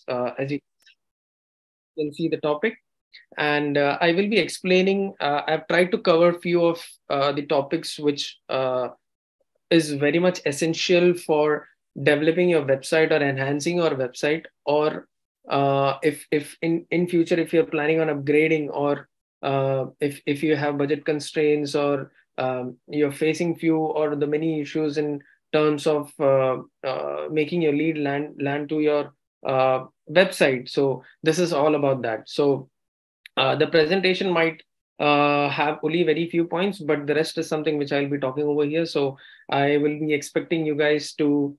as you can see the topic, and I will be explaining. I've tried to cover a few of the topics which is very much essential for developing your website or enhancing your website, or if in future if you're planning on upgrading, or if you have budget constraints, or you're facing few or the many issues in terms of making your lead land to your website. So this is all about that. So the presentation might have only very few points, but the rest is something which I'll be talking over here. So I will be expecting you guys to,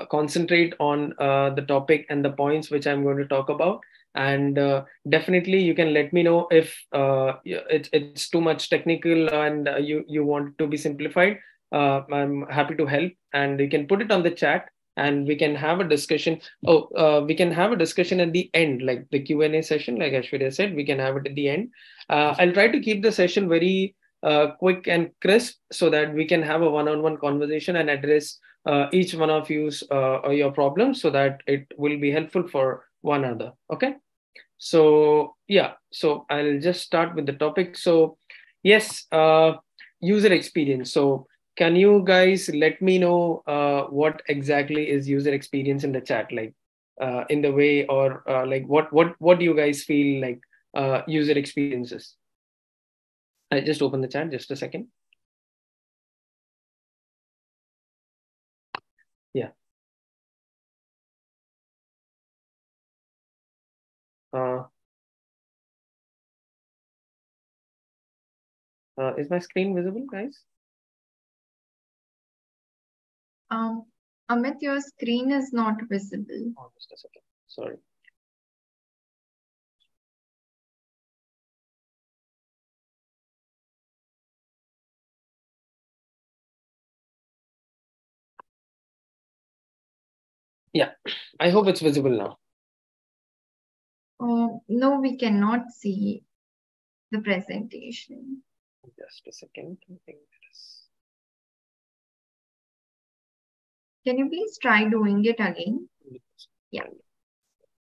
concentrate on the topic and the points which I'm going to talk about. And definitely, you can let me know if it's too much technical and you want it to be simplified. I'm happy to help, and you can put it on the chat, and we can have a discussion. We can have a discussion at the end, like the Q&A session, like Aishwarya said, we can have it at the end. I'll try to keep the session very quick and crisp so that we can have a one-on-one conversation and address each one of you's or your problems so that it will be helpful for one another. Okay. So yeah, so I'll just start with the topic. So yes, user experience. So can you guys let me know what exactly is user experience in the chat, like in the way, or like what do you guys feel like user experiences? I just open the chat, just a second. Yeah. Is my screen visible, guys? Amit, your screen is not visible. Oh, just a second. Sorry. Yeah, I hope it's visible now. No, we cannot see the presentation. Just a second. Can you please try doing it again? Yeah.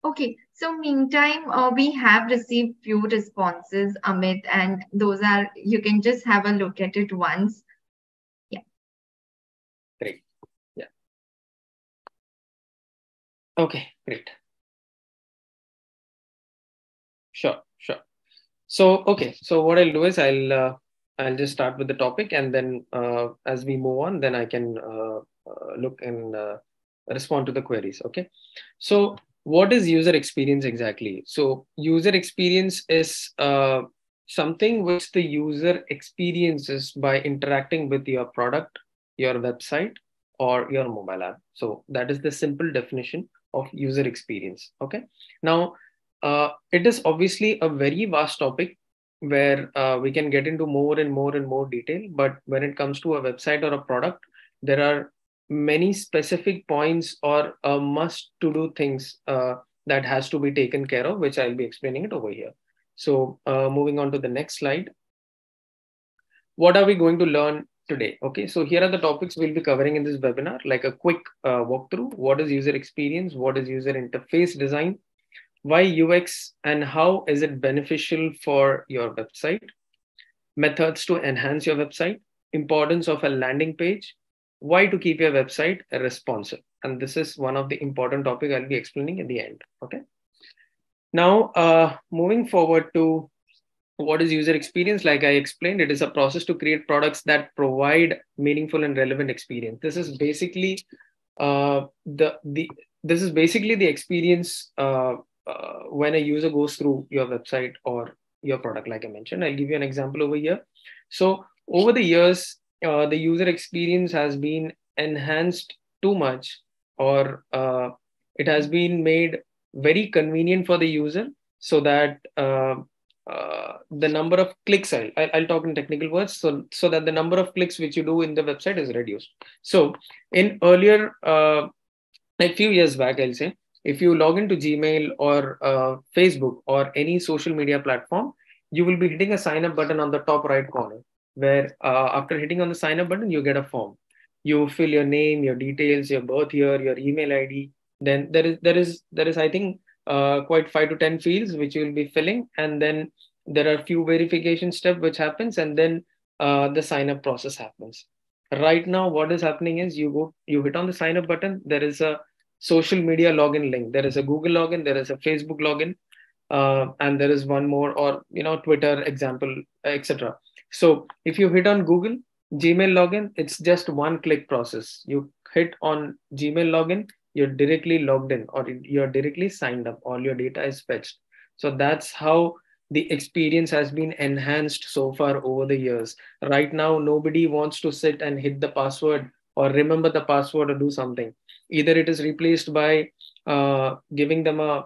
Okay, so meantime, we have received few responses, Amit, and those are, you can just have a look at it once. Yeah. Great. Yeah. Okay, great. Sure. So, okay. So what I'll do is I'll just start with the topic, and then as we move on, then I can look and respond to the queries. Okay. So what is user experience exactly? So user experience is something which the user experiences by interacting with your product, your website, or your mobile app. So that is the simple definition of user experience. Okay. Now, it is obviously a very vast topic where we can get into more and more and more detail. But when it comes to a website or a product, there are many specific points or must to do things that has to be taken care of, which I'll be explaining it over here. So moving on to the next slide. What are we going to learn today? Okay, so here are the topics we'll be covering in this webinar, like a quick walkthrough. What is user experience? What is user interface design? Why UX and how is it beneficial for your website? Methods to enhance your website, importance of a landing page, why to keep your website responsive. And this is one of the important topic I'll be explaining at the end. Okay. Now, moving forward to what is user experience? Like I explained, it is a process to create products that provide meaningful and relevant experience. This is basically this is basically the experience when a user goes through your website or your product. Like I mentioned, I'll give you an example over here. So over the years, the user experience has been enhanced too much, or it has been made very convenient for the user, so that the number of clicks, I'll talk in technical words, so that the number of clicks which you do in the website is reduced. So in earlier, like few years back, I'll say, if you log into Gmail or Facebook or any social media platform, you will be hitting a sign up button on the top right corner, where after hitting on the sign up button, you get a form. You fill your name, your details, your birth year, your email ID, Then there is I think quite 5 to 10 fields which you will be filling, and then there are few verification steps which happens, and then the sign up process happens. Right now what is happening is you hit on the sign up button, there is a social media login link, there is a Google login, there is a Facebook login, and there is one more, or Twitter example, etc. So if you hit on Google Gmail login, it's just one click process. You hit on Gmail login, you're directly logged in, or you're directly signed up, all your data is fetched. So that's how the experience has been enhanced so far over the years. Right now nobody wants to sit and hit the password or remember the password or do something. Either it is replaced by giving them a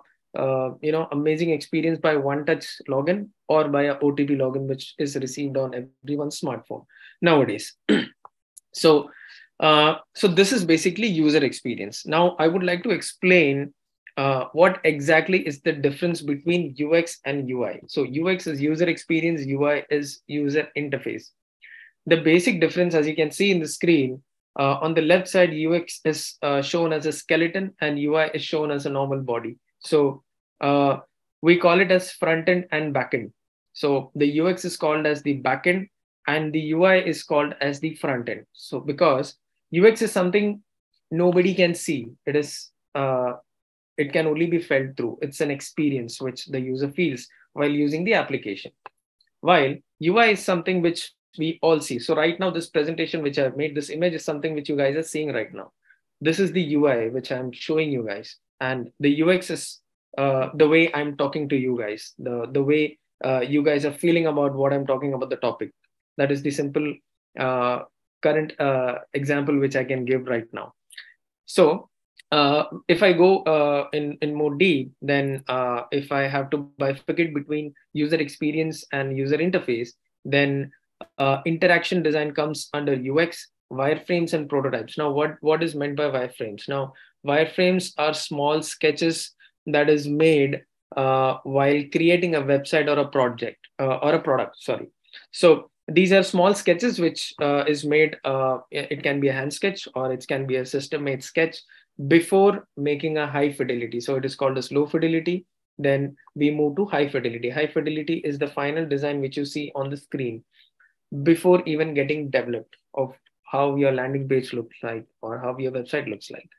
amazing experience by one touch login, or by a OTP login which is received on everyone's smartphone nowadays. So this is basically user experience. Now I would like to explain what exactly is the difference between UX and UI. So UX is user experience, UI is user interface. The basic difference, as you can see in the screen, on the left side, UX is shown as a skeleton and UI is shown as a normal body. So we call it as front end and back end. So the UX is called as the back end and the UI is called as the front end. So because UX is something nobody can see, it can only be felt through. It's an experience which the user feels while using the application. While UI is something which we all see. So right now, this presentation which I've made, this image is something which you guys are seeing right now. This is the UI which I'm showing you guys, and the UX is the way I'm talking to you guys, the way you guys are feeling about what I'm talking about the topic. That is the simple uh, current example which I can give right now. So if I go in more deep, then if I have to bifurcate between user experience and user interface, then interaction design comes under UX, wireframes, and prototypes. Now, what is meant by wireframes? Now, wireframes are small sketches that is made while creating a website or a project or a product. Sorry. So these are small sketches which is made. It can be a hand sketch or it can be a system made sketch before making a high fidelity. So it is called as low fidelity. Then we move to high fidelity. High fidelity is the final design which you see on the screen before even getting developed, of how your landing page looks like or how your website looks like.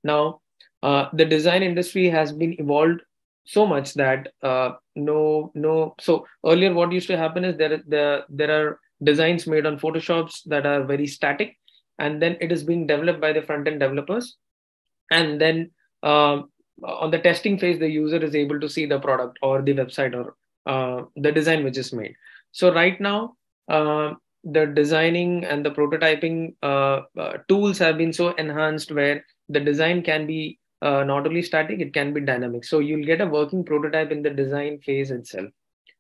Now, the design industry has been evolved so much that no. So earlier, what used to happen is there are designs made on Photoshops that are very static, and then it is being developed by the front end developers, and then on the testing phase, the user is able to see the product or the website or the design which is made. So right now, the designing and the prototyping tools have been so enhanced where the design can be not only static, it can be dynamic. So you'll get a working prototype in the design phase itself.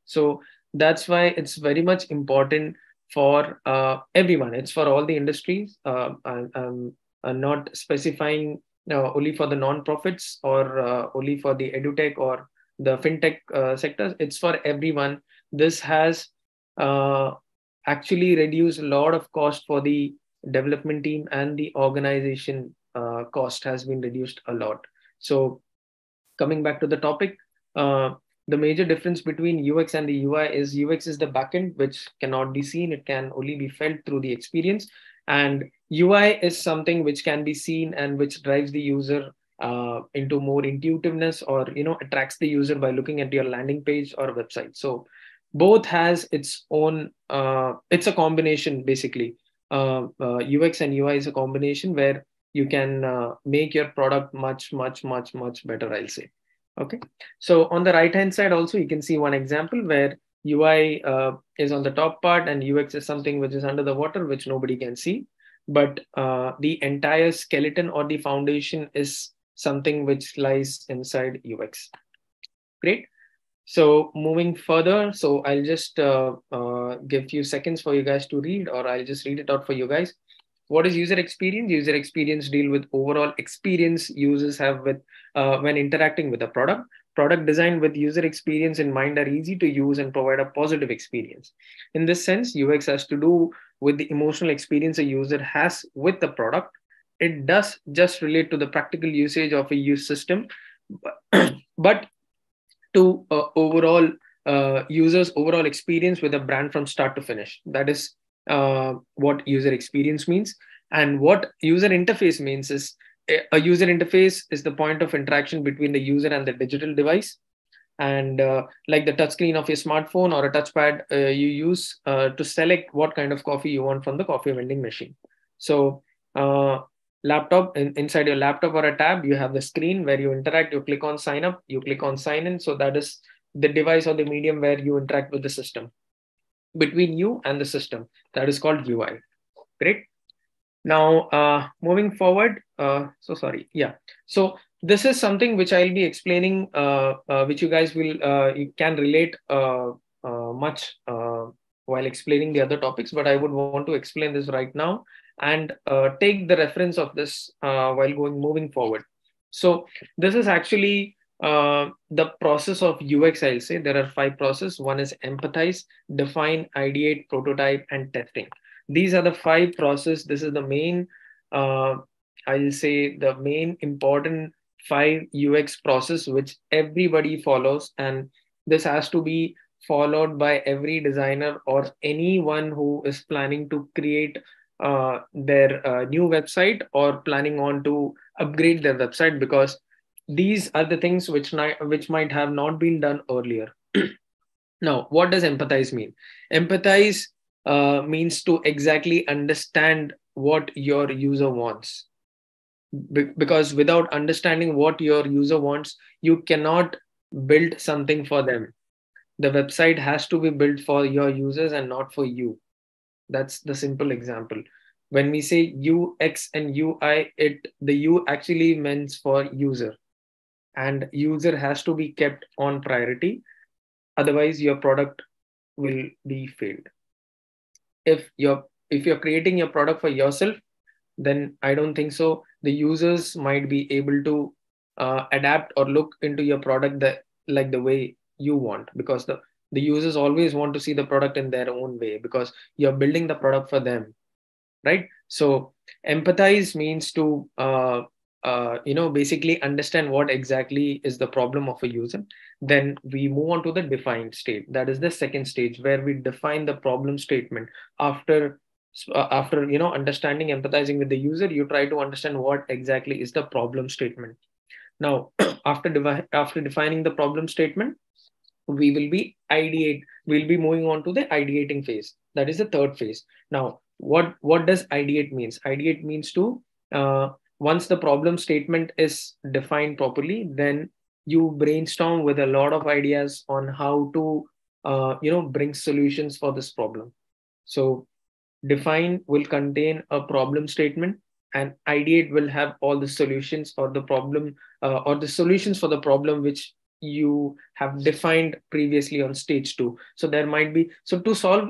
So that's why it's very much important for everyone. It's for all the industries. I'm not specifying only for the non-profits or only for the edutech or the fintech sectors. It's for everyone. This has uh, actually reduced a lot of cost for the development team, and the organization cost has been reduced a lot. So coming back to the topic, uh, the major difference between UX and the UI is UX is the backend, which cannot be seen. It can only be felt through the experience. And UI is something which can be seen and which drives the user into more intuitiveness, or attracts the user by looking at your landing page or website. So both has its own. It's a combination basically. UX and UI is a combination where you can make your product much, much, much, much better, I'll say. Okay. So on the right hand side also, you can see one example where UI is on the top part and UX is something which is under the water, which nobody can see. But the entire skeleton or the foundation is something which lies inside UX. Great. So moving further, so I'll just give few seconds for you guys to read, or I'll just read it out for you guys. What is user experience? User experience deal with overall experience users have with when interacting with a product. Product design with user experience in mind are easy to use and provide a positive experience. In this sense, UX has to do with the emotional experience a user has with the product. it does just relate to the practical usage of a use system, but to overall users overall experience with a brand from start to finish. That is what user experience means. And what user interface means is, a user interface is the point of interaction between the user and the digital device. And like the touchscreen of your smartphone or a touchpad you use to select what kind of coffee you want from the coffee vending machine. So uh, inside your laptop or a tab, you have the screen where you interact. You click on sign up, you click on sign in. So that is the device or the medium where you interact with the system, between you and the system. That is called UI. Great. Now, moving forward, so sorry, yeah. So this is something which I'll be explaining, which you guys will, you can relate much while explaining the other topics, but I would want to explain this right now and take the reference of this while moving forward. So this is actually the process of UX, I'll say. There are 5 processes. One is empathize, define, ideate, prototype, and testing. These are the 5 process. This is the main, I'll say the main important 5 UX process which everybody follows, and this has to be followed by every designer or anyone who is planning to create their new website or planning on to upgrade their website, because these are the things which might have not been done earlier. Now, what does empathize mean? Empathize means to exactly understand what your user wants. Because without understanding what your user wants, you cannot build something for them. The website has to be built for your users and not for you. That's the simple example. When we say UX and UI, the U actually means for user, and user has to be kept on priority. Otherwise, your product will be failed. If you're creating your product for yourself, then I don't think so the users might be able to adapt or look into your product like the way you want, because the users always want to see the product in their own way, because you're building the product for them, right? So empathize means to basically understand what exactly is the problem of a user. Then we move on to the defined state. That is the second stage, where we define the problem statement. After understanding, empathizing with the user, you try to understand what exactly is the problem statement. Now after defining the problem statement, we'll be moving on to the ideating phase. That is the third phase. Now, what does ideate means? Ideate means to, once the problem statement is defined properly, then you brainstorm with a lot of ideas on how to bring solutions for this problem. So define will contain a problem statement, and ideate will have all the solutions or the problem, or the solutions for the problem which you have defined previously on stage 2. So there might be, so to solve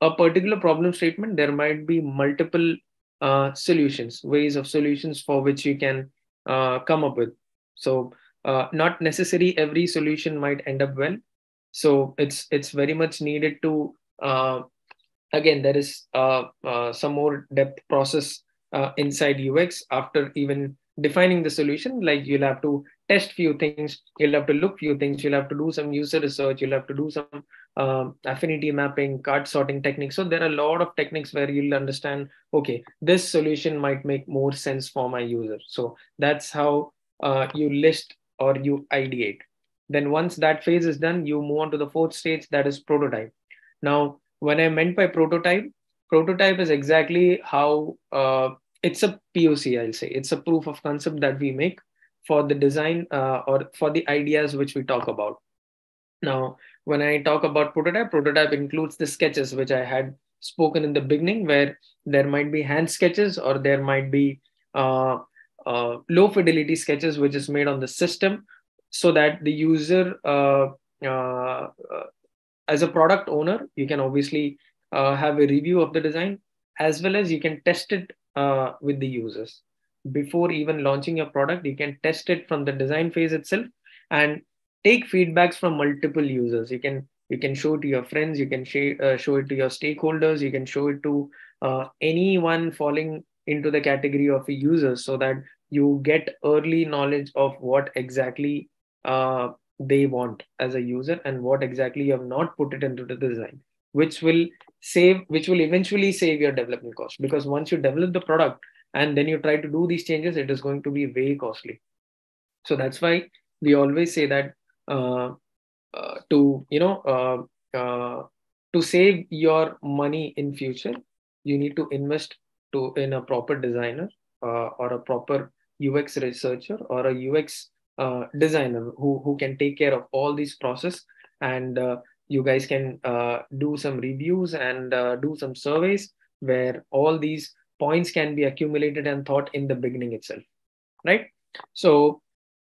a particular problem statement, there might be multiple ways of solutions for which you can come up with. So not necessary every solution might end up well. So it's very much needed to, again, there is some more depth process inside UX. After even defining the solution, like you'll have to test few things, you'll have to look few things, you'll have to do some user research, you'll have to do some affinity mapping, card sorting techniques. So there are a lot of techniques where you'll understand, okay, this solution might make more sense for my user. So that's how you list or you ideate. Then once that phase is done, you move on to the fourth stage, that is prototype. Now, when I meant by prototype is exactly how, it's a POC, I'll say. It's a proof of concept that we make for the design or for the ideas which we talk about. Now, when I talk about prototype includes the sketches which I had spoken in the beginning, where there might be hand sketches or there might be low fidelity sketches which is made on the system, so that the user, uh, as a product owner, you can obviously have a review of the design, as well as you can test it with the users. Before even launching your product, you can test it from the design phase itself and take feedbacks from multiple users. You can show it to your friends, you can show it to your stakeholders, you can show it to anyone falling into the category of a user, so that you get early knowledge of what exactly they want as a user and what exactly you have not put it into the design, which will eventually save your development cost. Because once you develop the product and then you try to do these changes, it is going to be way costly. So that's why we always say that uh, to to save your money in future, you need to invest in a proper designer, or a proper UX researcher, or a UX designer who can take care of all these process. And you guys can do some reviews and do some surveys where all these points can be accumulated and thought in the beginning itself, right? So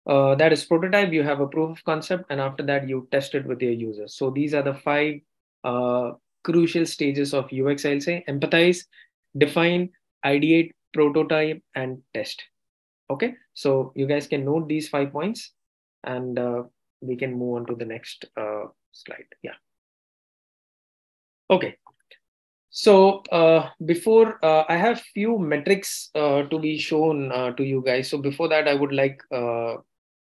that is prototype. You have a proof of concept, and after that, you test it with your users. So these are the five uh, crucial stages of UX. I'll say empathize, define, ideate, prototype, and test. Okay, so you guys can note these 5 points, and we can move on to the next slide. Yeah. Okay. So before I have few metrics to be shown to you guys. So before that, I would like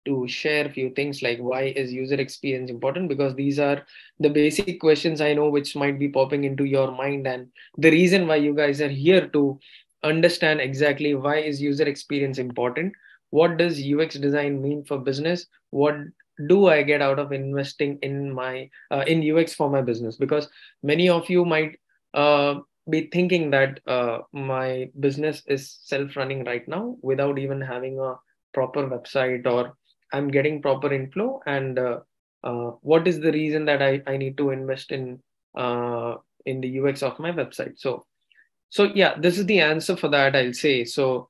to share a few things like why is user experience important, because these are the basic questions I know which might be popping into your mind, and the reason why you guys are here to understand exactly why is user experience important. What does UX design mean for business? What do I get out of investing in my in UX for my business? Because many of you might uh, be thinking that my business is self-running right now without even having a proper website, or I'm getting proper inflow, and what is the reason that I need to invest in the UX of my website? So yeah, this is the answer for that, I'll say. So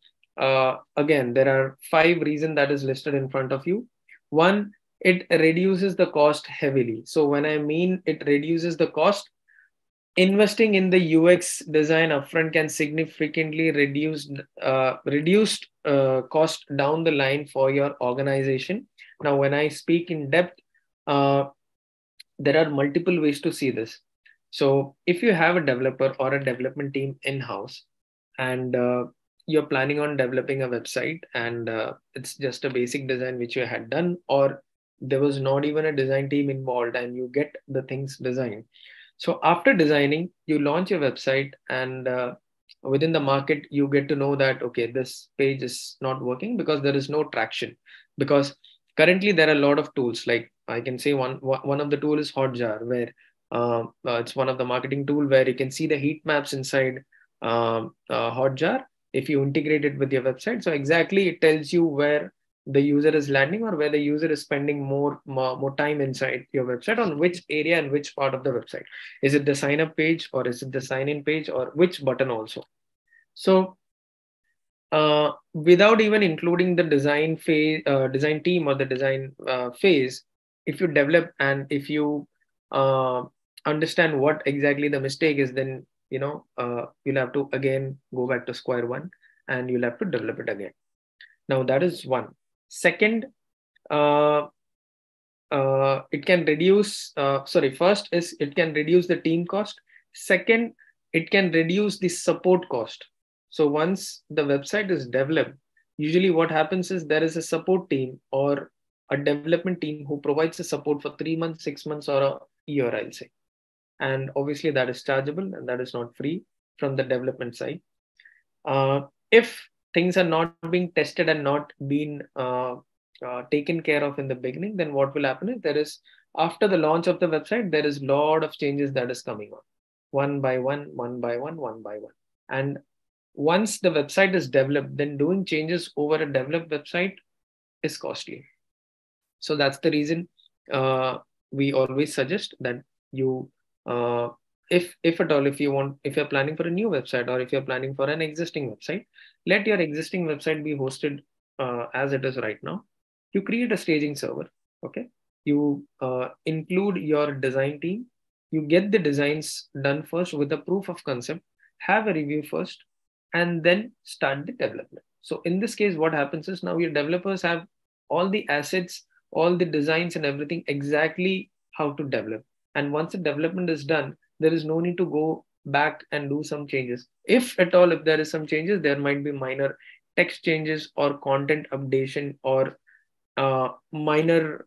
again, there are 5 reasons that is listed in front of you. One, it reduces the cost heavily. So when I mean it reduces the cost, investing in the UX design upfront can significantly reduced cost down the line for your organization. Now, when I speak in depth, uh, there are multiple ways to see this. So, if you have a developer or a development team in house, and you're planning on developing a website, and it's just a basic design which you had done, or there was not even a design team involved, and you get the things designed. So after designing, you launch your website, and within the market, you get to know that, okay, this page is not working because there is no traction. Because currently there are a lot of tools. Like I can say one of the tool is Hotjar, where it's one of the marketing tool where you can see the heat maps inside Hotjar if you integrate it with your website. So exactly it tells you where the user is landing, or where the user is spending more time inside your website, on which area and which part of the website. Is it the sign up page, or is it the sign in page, or which button also? So without even including the design phase, design team, or the design phase, if you develop and if you uh, understand what exactly the mistake is, then you'll have to again go back to square one, and you'll have to develop it again. Now that is one. Second, uh, it can reduce, first is it can reduce the team cost. Second, it can reduce the support cost. So once the website is developed, usually what happens is there is a support team or a development team who provides the support for 3 months, 6 months, or a year, I'll say. And obviously that is chargeable, and that is not free from the development side. If things are not being tested and not being taken care of in the beginning, then what will happen is, there is, after the launch of the website, there is a lot of changes that is coming on, one by one, one by one, one by one. And once the website is developed, then doing changes over a developed website is costly. So that's the reason we always suggest that you, uh, if at all, if you're planning for a new website, or if you're planning for an existing website, let your existing website be hosted as it is right now. You create a staging server. Okay, you include your design team. You get the designs done first with a proof of concept, have a review first, and then start the development. So in this case, what happens is, now your developers have all the assets, all the designs and everything exactly how to develop. And once the development is done, there is no need to go back and do some changes. If at all, if there is some changes, there might be minor text changes or content updation or minor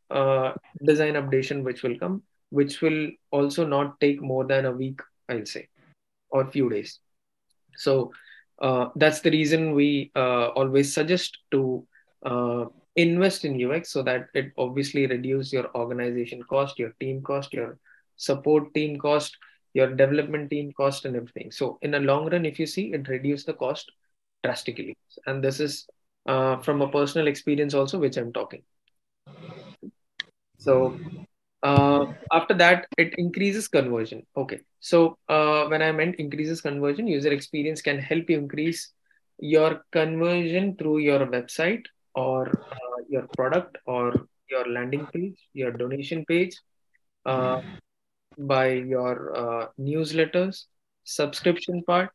design updation which will come, which will also not take more than a week, I'll say, or few days. So that's the reason we always suggest to uh, invest in UX, so that it obviously reduce your organization cost, your team cost, your support team cost, your development team cost, and everything. So in the long run, if you see, it reduce the cost drastically. And this is from a personal experience also, which I'm talking. So after that, it increases conversion. Okay. So when I meant increases conversion, user experience can help you increase your conversion through your website or your product or your landing page, your donation page, uh, by your newsletters, subscription part,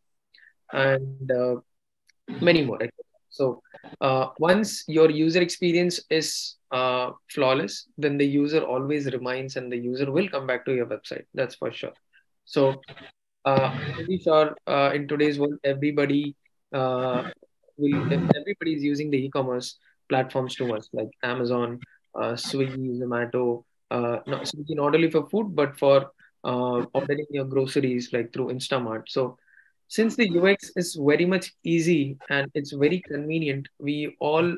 and many more. So once your user experience is flawless, then the user always remains and the user will come back to your website. That's for sure. So I'm pretty sure in today's world, uh, everybody is using the e-commerce platforms too much, like Amazon, Swiggy, Zomato. Not Swiggy not only for food, but for ordering your groceries like through Instamart. So since the UX is very much easy and it's very convenient, we all,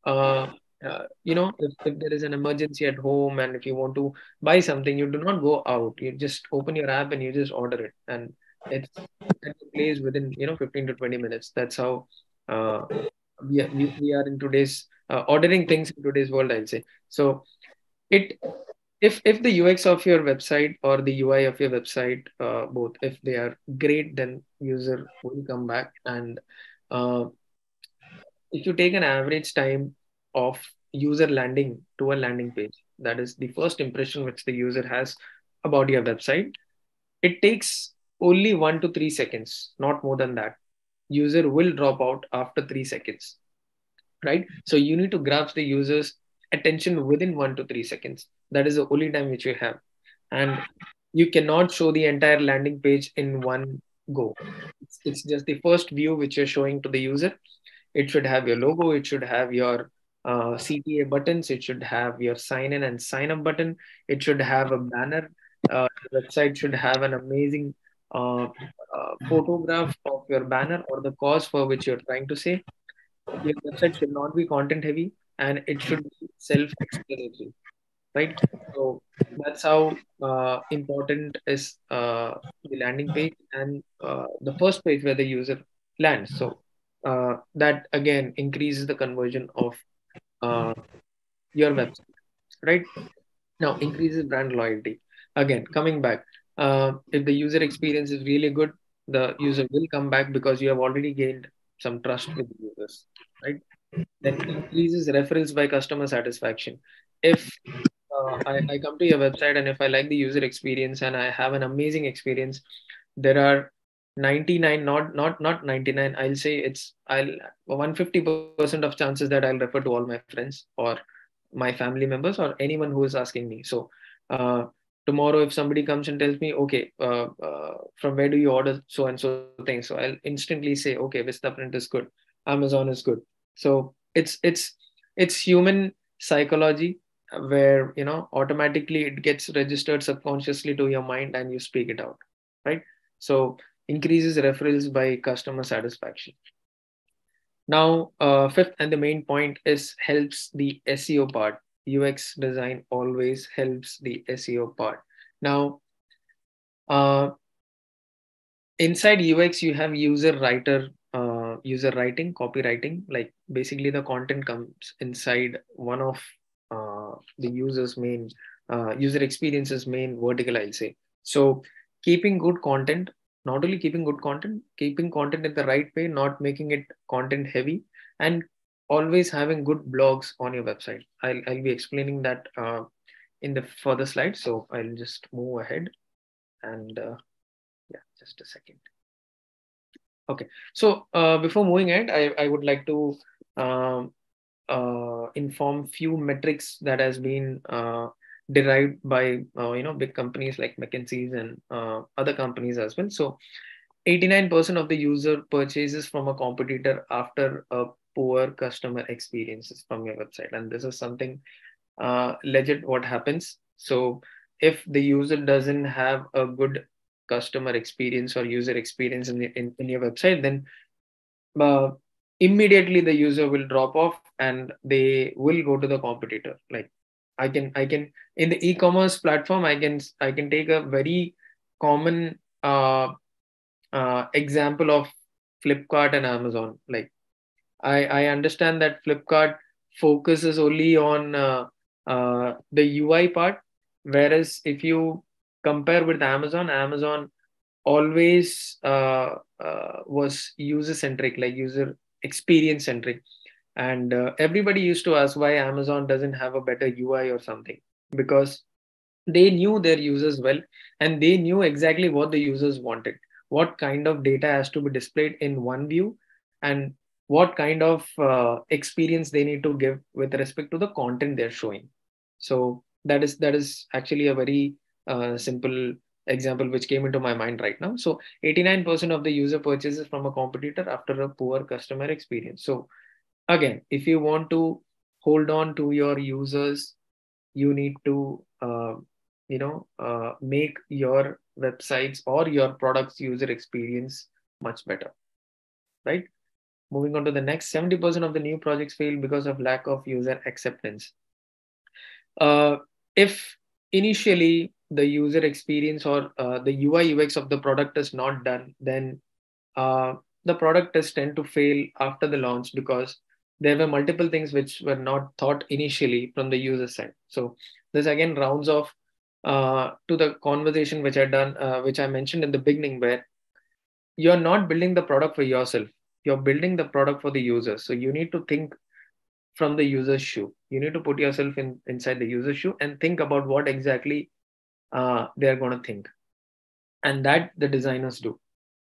uh, if there is an emergency at home and if you want to buy something, you do not go out. You just open your app and you just order it, and it's at your place within 15 to 20 minutes. That's how uh, we are in today's ordering things in today's world, I'll say. So it if the UX of your website or the UI of your website, both, if they are great, then user will come back. And uh, if you take an average time of user landing to a landing page, that is the first impression which the user has about your website, it takes only 1 to 3 seconds, not more than that. User will drop out after 3 seconds, right? So you need to grasp the user's attention within 1 to 3 seconds. That is the only time which you have. And you cannot show the entire landing page in one go. It's just the first view which you're showing to the user. It should have your logo, it should have your CTA buttons, it should have your sign in and sign up button, it should have a banner. The website should have an amazing photograph of your banner or the cause for which you're trying to say. Your website should not be content heavy and it should be self-explanatory, right? So that's how important is the landing page and the first page where the user lands. So that again increases the conversion of uh, your website, right? Now increases brand loyalty. Again, coming back, if the user experience is really good, the user will come back because you have already gained some trust with the users, right? Then increases referrals by customer satisfaction. If I come to your website and if I like the user experience and I have an amazing experience, there are 99, not 99. I'll say I'll 150% of chances that I'll refer to all my friends or my family members or anyone who is asking me. So uh, tomorrow, if somebody comes and tells me, okay, from where do you order so and so thing? So I'll instantly say, okay, Vistaprint is good, Amazon is good. So it's human psychology where automatically it gets registered subconsciously to your mind and you speak it out, right? So increases referrals by customer satisfaction. Now fifth and the main point is helps the SEO part. UX design always helps the SEO part. Now uh, inside UX you have user writing, copywriting. Like basically the content comes inside one of the user's main user experience's main vertical, I'll say. So keeping good content, not only keeping good content, keeping content in the right way, not making it content heavy, and always having good blogs on your website. I'll be explaining that in the further slides. So I'll just move ahead and yeah, just a second. Okay. So before moving ahead, I would like to um, inform few metrics that has been derived by big companies like McKinsey's and other companies as well. So 89% of the user purchases from a competitor after a poor customer experiences from your website, and this is something legit what happens. So if the user doesn't have a good customer experience or user experience in your website, then uh, immediately the user will drop off and they will go to the competitor. Like I can in the e-commerce platform, I can take a very common example of Flipkart and Amazon. Like I understand that Flipkart focuses only on the UI part, whereas if you compare with Amazon, Amazon always was user centric, like user experience centric, and everybody used to ask why Amazon doesn't have a better UI or something, because they knew their users well, and they knew exactly what the users wanted, what kind of data has to be displayed in one view, and what kind of experience they need to give with respect to the content they're showing. So that is actually a very simple example which came into my mind right now. So 89% of the user purchases from a competitor after a poor customer experience. So again, if you want to hold on to your users, you need to make your websites or your products user experience much better, right? Moving on to the next, 70% of the new projects fail because of lack of user acceptance. If initially the user experience or the UI UX of the product is not done, then uh, the product does tend to fail after the launch, because there were multiple things which were not thought initially from the user side. So this again rounds off to the conversation which I mentioned in the beginning, where you're not building the product for yourself, you're building the product for the user. So you need to think from the user's shoe. You need to put yourself inside the user's shoe and think about what exactly they're going to think, and that the designers do,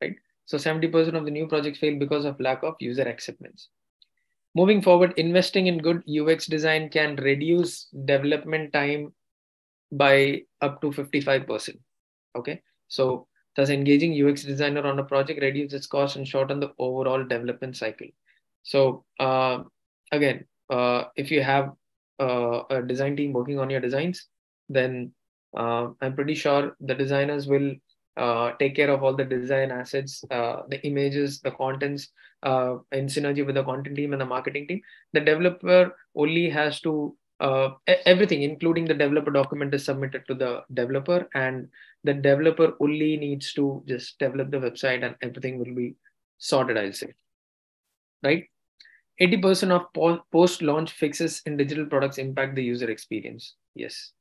right? So 70% of the new projects fail because of lack of user acceptance. Moving forward, investing in good UX design can reduce development time by up to 55%. Okay. So thus engaging UX designer on a project reduces cost and shorten the overall development cycle. So again, if you have a design team working on your designs, then I'm pretty sure the designers will take care of all the design assets, the images, the contents, in synergy with the content team and the marketing team. The developer only has to everything, including the developer document, is submitted to the developer, and the developer only needs to just develop the website and everything will be sorted, I'll say, right? 80% of post-launch fixes in digital products impact the user experience. Yes,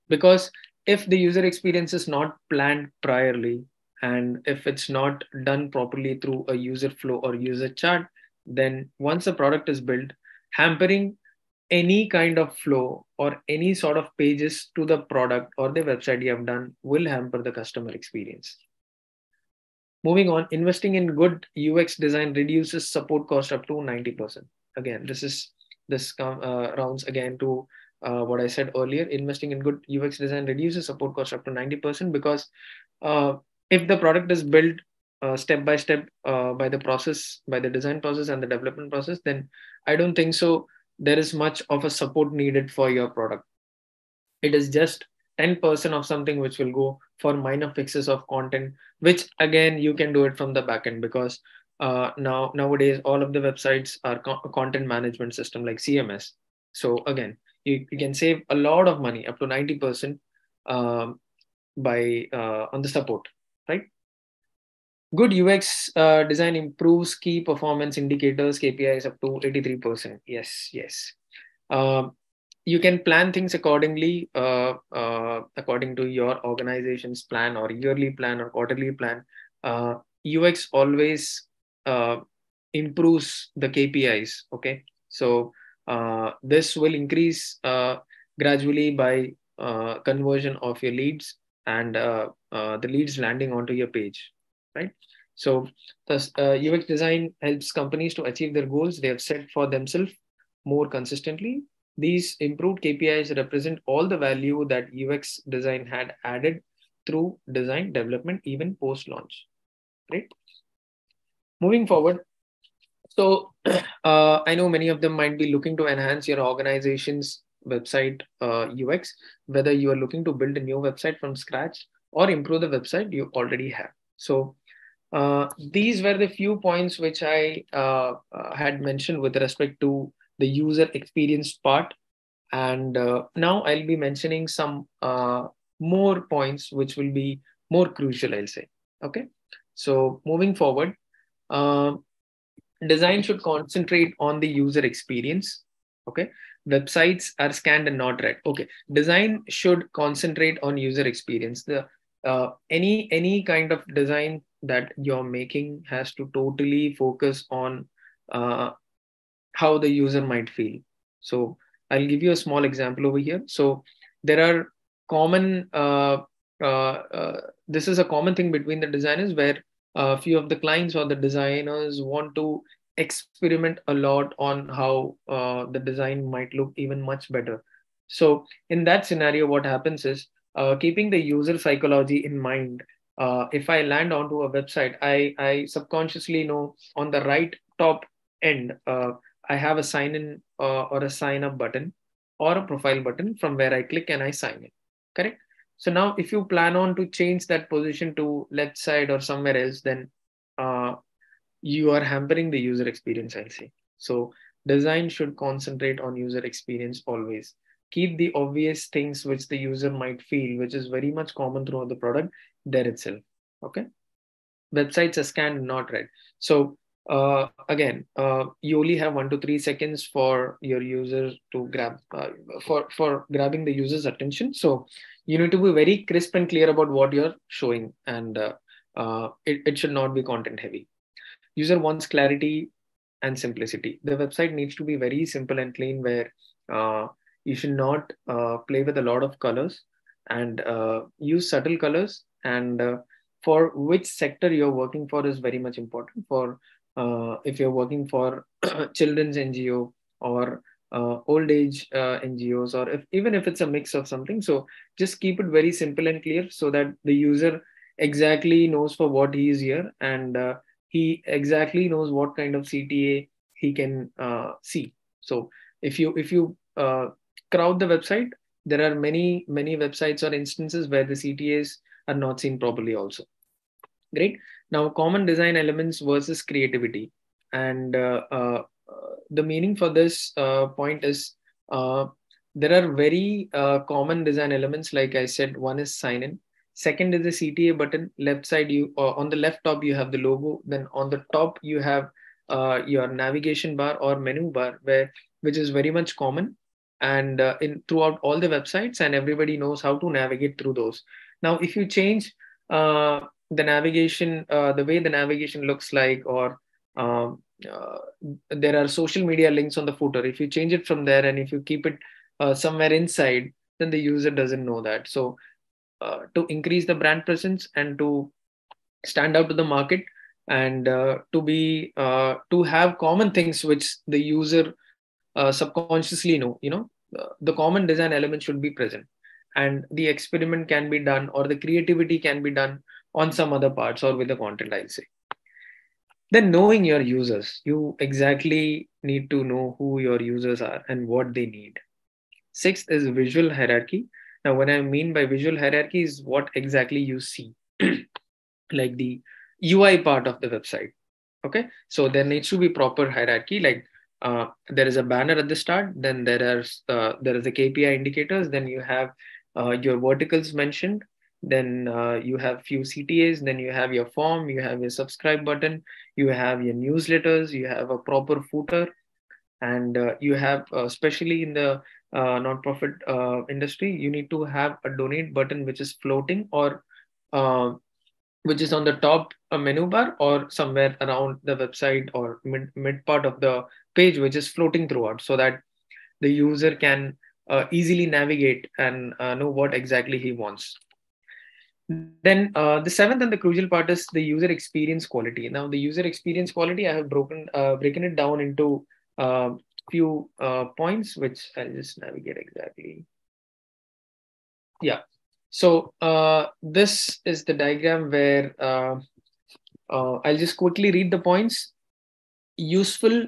because if the user experience is not planned priorly, and if it's not done properly through a user flow or user chart, then once the product is built, hampering any kind of flow or any sort of pages to the product or the website you have done will hamper the customer experience. Moving on, investing in good UX design reduces support cost up to 90%. Again, this rounds again to what I said earlier. Investing in good UX design reduces support cost up to 90%, because uh, if the product is built step by step by the process, by the design process and the development process, then I don't think so there is much of a support needed for your product. It is just 10% of something which will go for minor fixes of content, which again you can do it from the backend, because nowadays all of the websites are content management system like CMS. So again, you can save a lot of money, up to 90%, um, by on the support, right? Good UX design improves key performance indicators, KPIs, up to 83%. Yes, yes. Um, you can plan things accordingly, according to your organization's plan or yearly plan or quarterly plan. UX always uh, improves the KPIs. Okay, so this will increase gradually by conversion of your leads and the leads landing onto your page, right? So thus UX design helps companies to achieve their goals they have set for themselves more consistently. These improved KPIs represent all the value that UX design had added through design development, even post-launch. Right? Moving forward, so I know many of them might be looking to enhance your organization's website UX, whether you are looking to build a new website from scratch or improve the website you already have. So these were the few points which I had mentioned with respect to the user experience part. And now I'll be mentioning some more points which will be more crucial, I'll say. Okay. So moving forward, uh, design should concentrate on the user experience. Okay. Websites are scanned and not read. Okay. Design should concentrate on user experience. The any kind of design that you're making has to totally focus on uh, how the user might feel. So I'll give you a small example over here. So there are common, this is a common thing between the designers where a few of the clients or the designers want to experiment a lot on how the design might look even much better. So in that scenario, what happens is keeping the user psychology in mind. If I land onto a website, I subconsciously know on the right top end, I have a sign in or a sign up button or a profile button from where I click and I sign in. Correct. So now if you plan on to change that position to left side or somewhere else, then uh, you are hampering the user experience, I'll say. So design should concentrate on user experience always. Keep the obvious things which the user might feel, which is very much common throughout the product there itself. Okay. Websites are scanned, not read. So again, you only have 1 to 3 seconds for your user to grab for grabbing the user's attention. So you need to be very crisp and clear about what you're showing, and it should not be content heavy. User wants clarity and simplicity. The website needs to be very simple and clean, where you should not play with a lot of colors, and use subtle colors. And for which sector you're working for is very much important. For if you're working for children's NGO or old age NGOs, or if even if it's a mix of something, so just keep it very simple and clear so that the user exactly knows for what he is here, and he exactly knows what kind of CTA he can see. So if you crowd the website, there are many websites or instances where the CTAs are not seen properly also. Great. Now, common design elements versus creativity. And the meaning for this point is uh, there are very common design elements. Like I said, one is sign in. Second is the CTA button. Left side, on the left top, you have the logo. Then on the top, you have your navigation bar or menu bar, which is very much common and in throughout all the websites, and everybody knows how to navigate through those. Now, if you change the navigation, the way the navigation looks like, or um, uh, there are social media links on the footer. If you change it from there and if you keep it somewhere inside, then the user doesn't know that. So to increase the brand presence and to stand out to the market, and to have common things which the user subconsciously know, the common design element should be present, and the experiment can be done, or the creativity can be done on some other parts or with the content, I'll say. Then knowing your users, you exactly need to know who your users are and what they need. Sixth is visual hierarchy. Now, what I mean by visual hierarchy is what exactly you see, like the UI part of the website. Okay, so there needs to be proper hierarchy. Like there is a banner at the start, then there is a KPI indicators, then you have your verticals mentioned, then you have few CTAs, then you have your form, you have your subscribe button, you have your newsletters, you have a proper footer, and you have especially in the non-profit industry, you need to have a donate button which is floating, or uh, which is on the top menu bar, or somewhere around the website, or mid part of the page, which is floating throughout, so that the user can easily navigate and know what exactly he wants. Then the seventh and the crucial part is the user experience quality. Now, the user experience quality, I have broken it down into few points which I'll just navigate exactly. Yeah. So this is the diagram where I'll just quickly read the points. Useful,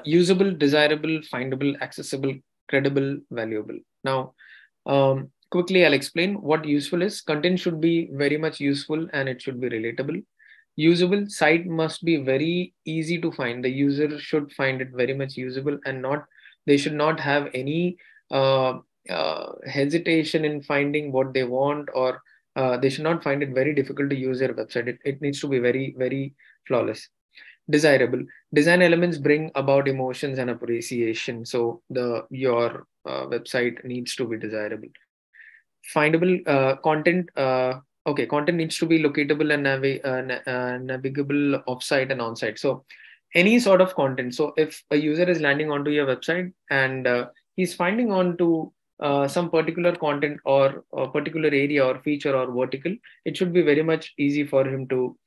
usable, desirable, findable, accessible, credible, valuable. Now, quickly I'll explain what useful is. Content should be very much useful and it should be relatable. Usable, site must be very easy to find. The user should find it very much usable, and not, they should not have any hesitation in finding what they want, or they should not find it very difficult to use their website. It needs to be very, very flawless. Desirable, design elements bring about emotions and appreciation, so the your website needs to be desirable. Findable, content, okay, content needs to be locatable and navigable offsite and onsite. So any sort of content, so if a user is landing onto your website and he's finding onto some particular content or a particular area or feature or vertical, it should be very much easy for him to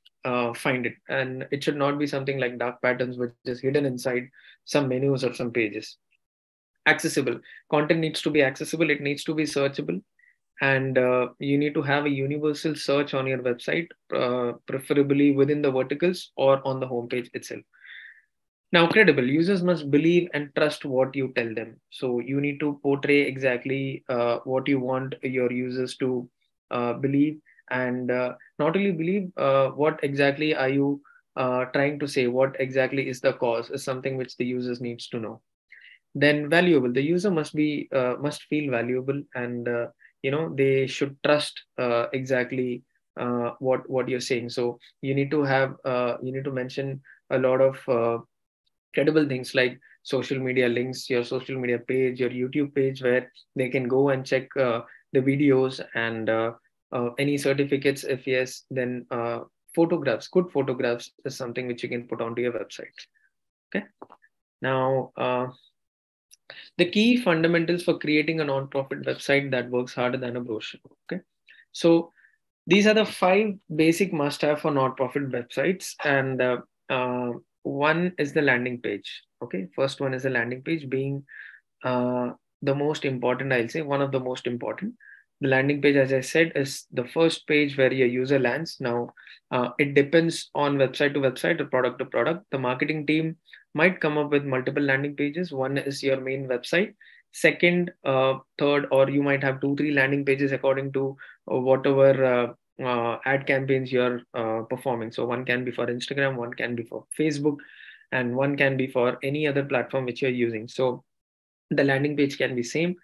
find it, and it should not be something like dark patterns which is hidden inside some menus or some pages. Accessible, content needs to be accessible, it needs to be searchable, and you need to have a universal search on your website, preferably within the verticals or on the homepage itself. Now, credible, users must believe and trust what you tell them. So you need to portray exactly what you want your users to believe, and not only believe, what exactly are you trying to say, what exactly is the cause, is something which the users needs to know. Then valuable, the user must be must feel valuable, and they should trust exactly what you're saying. So you need to have you need to mention a lot of credible things like social media links, your social media page, your YouTube page, where they can go and check the videos, and any certificates if yes, then photographs, good photographs is something which you can put onto your website. Okay. Now, the key fundamentals for creating a non-profit website that works harder than a brochure. Okay. So these are the 5 basic must-have for non-profit websites, and one is the landing page. Okay, first one is the landing page, being uh, the most important. I'll say one of the most important. The landing page, as I said, is the first page where your user lands. Now, it depends on website to website or product to product. The marketing team might come up with multiple landing pages. One is your main website. Second, third, or you might have 2, 3 landing pages according to whatever ad campaigns you're performing. So one can be for Instagram, one can be for Facebook, and one can be for any other platform which you're using. So the landing page can be same.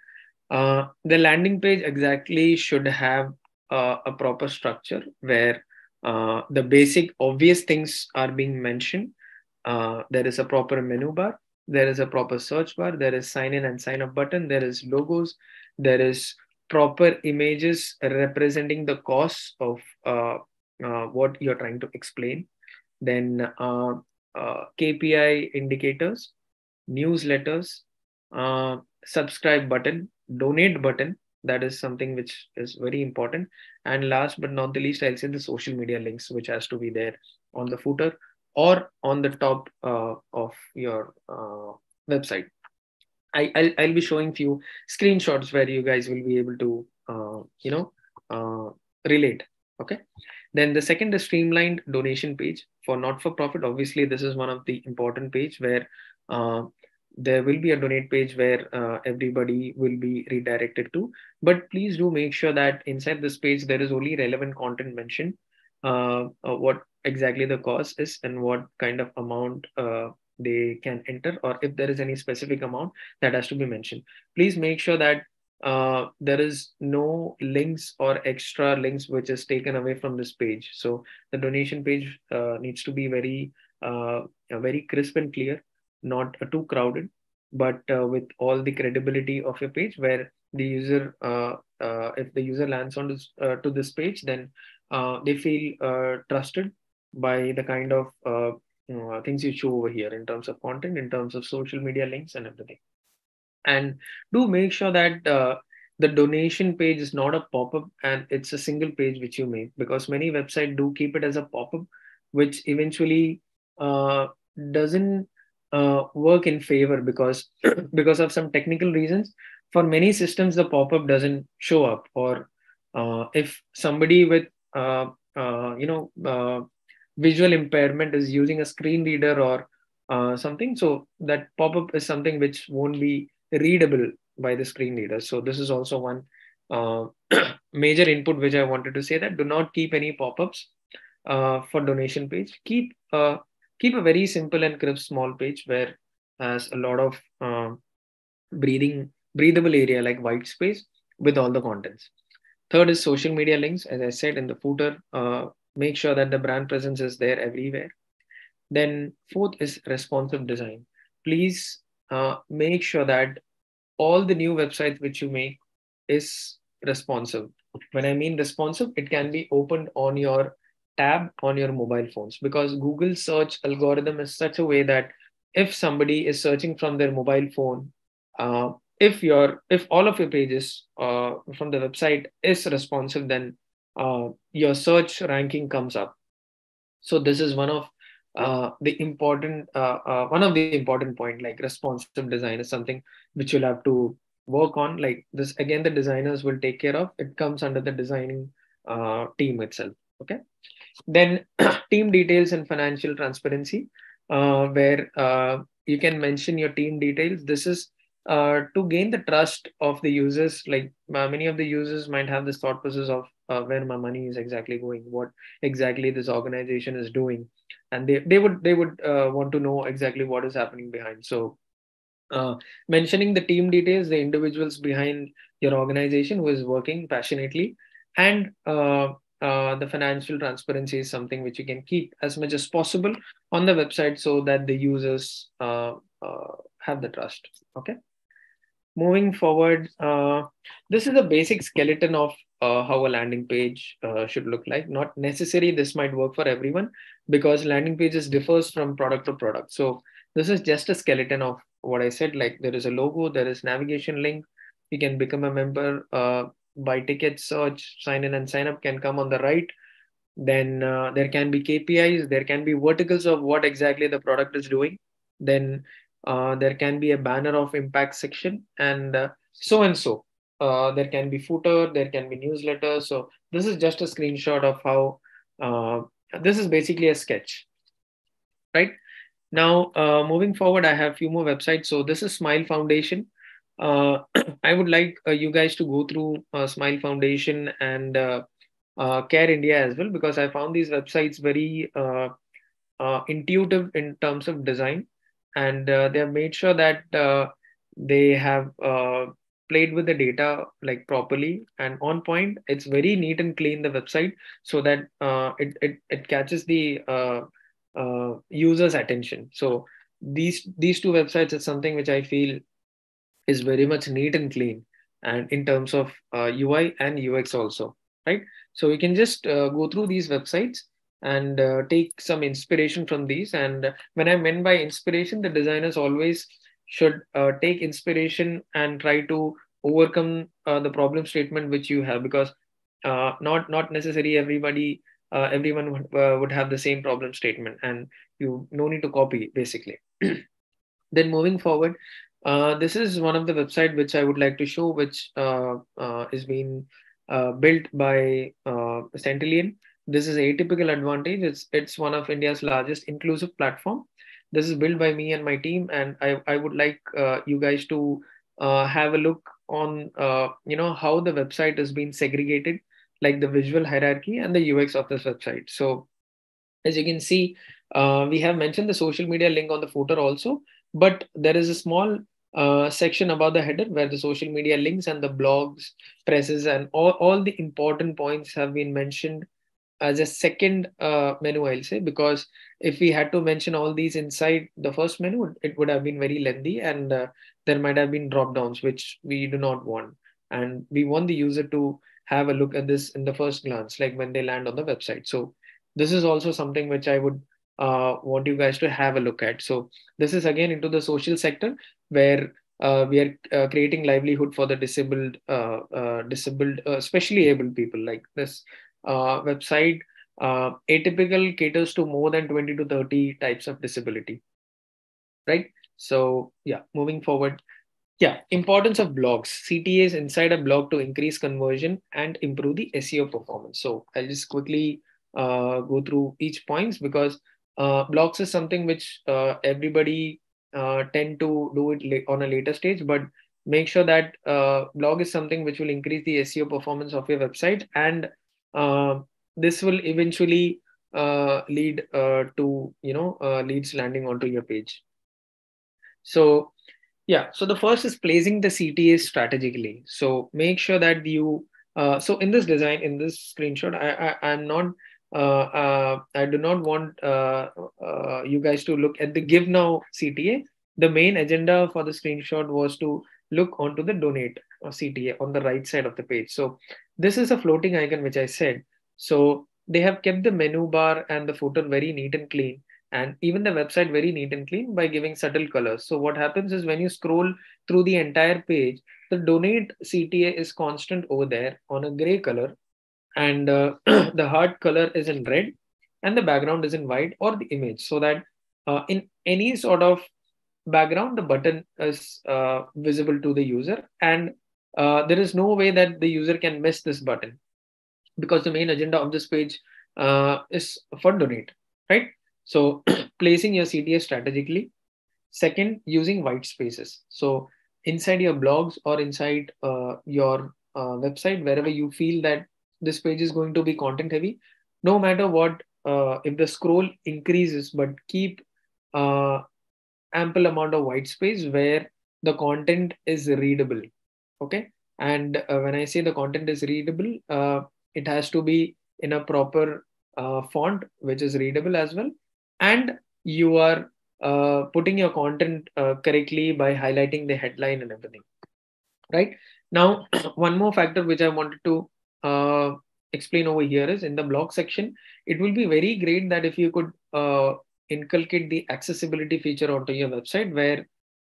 The landing page exactly should have a proper structure where the basic obvious things are being mentioned. There is a proper menu bar, there is a proper search bar, there is sign in and sign up button, there is logos, there is proper images representing the costs of what you're trying to explain. Then KPI indicators, newsletters, subscribe button, donate button. That is something which is very important. And last but not the least, I'll say the social media links, which has to be there on the footer or on the top of your website. I'll be showing few screenshots where you guys will be able to relate. Okay. Then the second is streamlined donation page for not for profit. Obviously, this is one of the important page where uh, there will be a donate page where everybody will be redirected to. But please do make sure that inside this page there is only relevant content mentioned. What exactly the cost is and what kind of amount they can enter, or if there is any specific amount that has to be mentioned. Please make sure that there is no links or extra links which is taken away from this page. So the donation page needs to be very crisp and clear, not too crowded, but with all the credibility of your page, where the user, if the user lands on this, to this page, then they feel trusted by the kind of things you show over here in terms of content, in terms of social media links and everything. And do make sure that the donation page is not a pop-up and it's a single page which you make, because many websites do keep it as a pop-up, which eventually doesn't work in favor because because of some technical reasons. For many systems, the pop-up doesn't show up, or if somebody with uh, visual impairment is using a screen reader or something, so that pop-up is something which won't be readable by the screen reader. So this is also one uh, major input which I wanted to say, that do not keep any pop-ups for donation page. Keep a very simple and crisp small page where has a lot of breathable area like white space with all the contents. Third is social media links. As I said in the footer, make sure that the brand presence is there everywhere. Then fourth is responsive design. Please make sure that all the new websites which you make is responsive. When I mean responsive, it can be opened on your tab on your mobile phones, because Google search algorithm is such a way that if somebody is searching from their mobile phone, uh, if all of your pages from the website is responsive, then your search ranking comes up. So this is one of the important point. Like responsive design is something which you'll have to work on. Like this again, the designers will take care of it, comes under the designing team itself. Okay. Then team details and financial transparency, where you can mention your team details. This is to gain the trust of the users. Like many of the users might have this thought process of where my money is exactly going, what exactly this organization is doing, and they would want to know exactly what is happening behind. So mentioning the team details, the individuals behind your organization who is working passionately, and the financial transparency is something which you can keep as much as possible on the website so that the users have the trust. Okay. Moving forward, this is a basic skeleton of how a landing page should look like. Not necessary this might work for everyone, because landing pages differs from product to product. So this is just a skeleton of what I said. Like there is a logo, there is navigation link. You can become a member, buy tickets, search, sign in and sign up can come on the right. Then there can be KPIs, there can be verticals of what exactly the product is doing. Then there can be a banner of impact section, and so and so. There can be footer, there can be newsletter. So this is just a screenshot of how this is basically a sketch, right? Now, moving forward, I have a few more websites. So this is Smile Foundation. Uh, I would like you guys to go through Smile Foundation and Care India as well, because I found these websites very intuitive in terms of design, and they have made sure that they have played with the data like properly and on point. It's very neat and clean, the website, so that it catches the user's attention. So these two websites is something which I feel is very much neat and clean, and in terms of UI and UX also, right? So we can just go through these websites and take some inspiration from these. And when I meant by inspiration, the designers always should take inspiration and try to overcome the problem statement which you have, because not necessarily everyone would have the same problem statement, and you no need to copy basically. Then moving forward, this is one of the website which I would like to show, which is being built by Centillion. This is Atypical Advantage. It's one of India's largest inclusive platform. This is built by me and my team, and I would like you guys to have a look on how the website is being segregated, like the visual hierarchy and the UX of this website. So as you can see, we have mentioned the social media link on the footer also, but there is a small section above the header where the social media links and the blogs, presses, and all the important points have been mentioned as a second menu, I'll say, because if we had to mention all these inside the first menu, it would have been very lengthy, and there might have been drop downs, which we do not want. And we want the user to have a look at this in the first glance, like when they land on the website. So this is also something which I would want you guys to have a look at. So this is again into the social sector, where we are creating livelihood for the disabled, especially able people. Like this website, Atypical caters to more than 20 to 30 types of disability. right? So yeah, moving forward. Yeah, importance of blogs, CTAs inside a blog to increase conversion and improve the SEO performance. So I'll just quickly go through each points, because blogs is something which everybody tend to do it on a later stage, but make sure that blog is something which will increase the SEO performance of your website, and uh, this will eventually lead to leads landing onto your page. So yeah, so the first is placing the CTA strategically. So make sure that you, so in this design, in this screenshot, I'm not, I do not want you guys to look at the give now CTA. The main agenda for the screenshot was to look onto the donate or CTA on the right side of the page. So this is a floating icon, which I said. So they have kept the menu bar and the footer very neat and clean, and even the website very neat and clean by giving subtle colors. So what happens is when you scroll through the entire page, the donate CTA is constant over there on a gray color, and the heart color is in red, and the background is in white or the image, so that in any sort of background, the button is visible to the user, and there is no way that the user can miss this button, because the main agenda of this page is for donate, right? So placing your CTA strategically. Second, using white spaces. So inside your blogs or inside your website, wherever you feel that this page is going to be content heavy, no matter what, if the scroll increases, but keep uh, ample amount of white space where the content is readable. Okay. And when I say the content is readable, it has to be in a proper font which is readable as well, and you are putting your content correctly by highlighting the headline and everything, right? Now one more factor which I wanted to explain over here is in the blog section, it will be very great that if you could inculcate the accessibility feature onto your website, where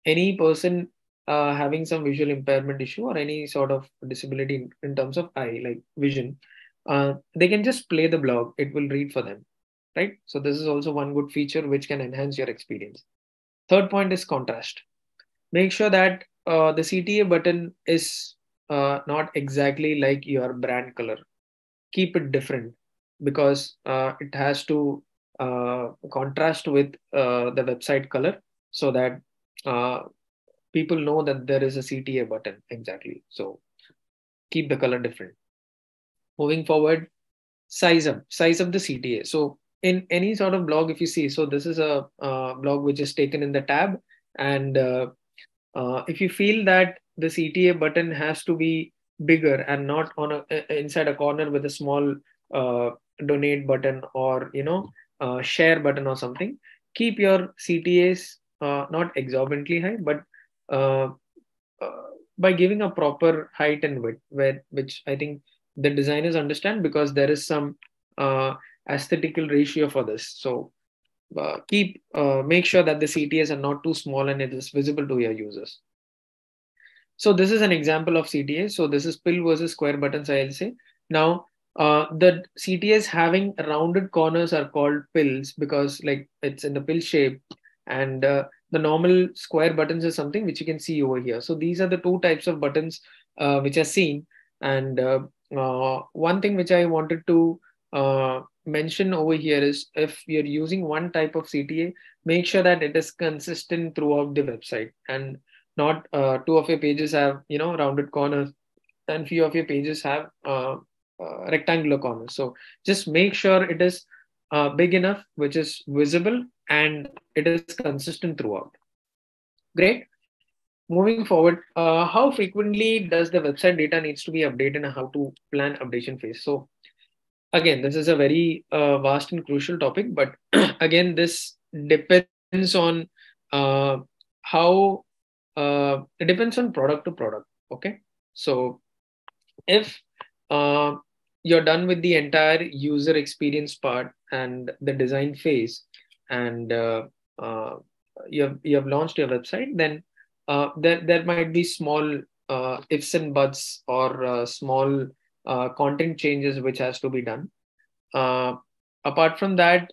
any person having some visual impairment issue or any sort of disability in terms of eye, like vision, they can just play the blog, it will read for them, right? So this is also one good feature which can enhance your experience. Third point is contrast. Make sure that the CTA button is not exactly like your brand color. Keep it different, because it has to contrast with the website color, so that uh, people know that there is a CTA button exactly. So keep the color different. Moving forward, size up the CTA. So in any sort of blog, if you see, so this is a blog which is taken in the tab, and if you feel that the CTA button has to be bigger and not on inside a corner with a small uh, donate button, or share button or something, keep your CTAs not exorbitantly high, but uh, uh, by giving a proper height and width, which I think the designers understand, because there is some aesthetical ratio for this. So make sure that the CTAs are not too small and it is visible to your users. So this is an example of CTA. So this is pill versus square buttons, I'll say. Now, the CTAs having rounded corners are called pills, because like it's in the pill shape, and the normal square buttons is something which you can see over here. So these are the two types of buttons which are seen. And one thing which I wanted to mention over here is, if you're using one type of CTA, make sure that it is consistent throughout the website, and not two of your pages have rounded corners, and few of your pages have rectangular corners. So just make sure it is big enough, which is visible, and it is consistent throughout. Great. Moving forward, how frequently does the website data needs to be updated, and how to plan updation phase? So again, this is a very vast and crucial topic, but again, this depends on how it depends on product to product. Okay. So if uh, you're done with the entire user experience part and the design phase, and uh, you have launched your website, then there might be small ifs and buts, or small content changes which has to be done. uh, Apart from that,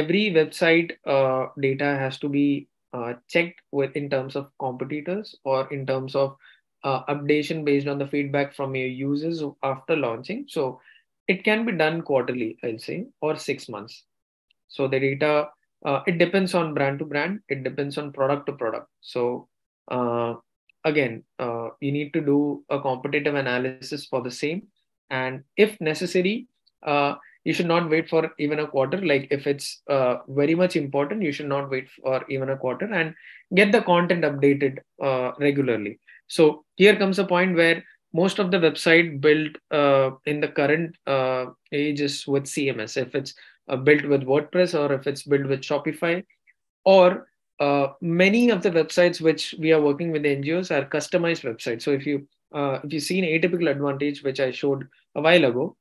every website data has to be checked with in terms of competitors or in terms of updation based on the feedback from your users after launching. So it can be done quarterly, I'll say, or 6 months. So the data, it depends on brand to brand, it depends on product to product. So uh, again, you need to do a competitive analysis for the same. And if necessary, uh, you should not wait for even a quarter. Like if it's very much important, you should not wait for even a quarter and get the content updated regularly. So here comes a point where most of the website built in the current age is with CMS. If it's built with WordPress or if it's built with Shopify, or many of the websites which we are working with the NGOs are customized websites. So if you see an atypical advantage which I showed a while ago,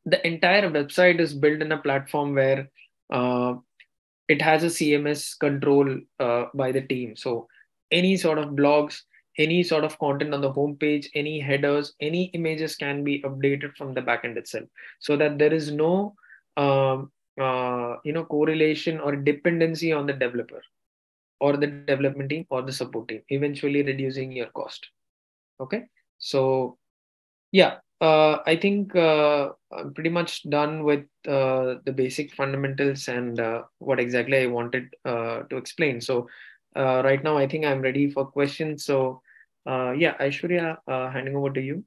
the entire website is built in a platform where uh, it has a CMS control by the team. So any sort of blogs, any sort of content on the homepage, any headers, any images can be updated from the backend itself, so that there is no correlation or dependency on the developer or the development team or the support team, eventually reducing your cost. Okay, so yeah, I think I'm pretty much done with the basic fundamentals and what exactly I wanted to explain. So right now, I think I'm ready for questions. So yeah, Aishwarya, handing over to you.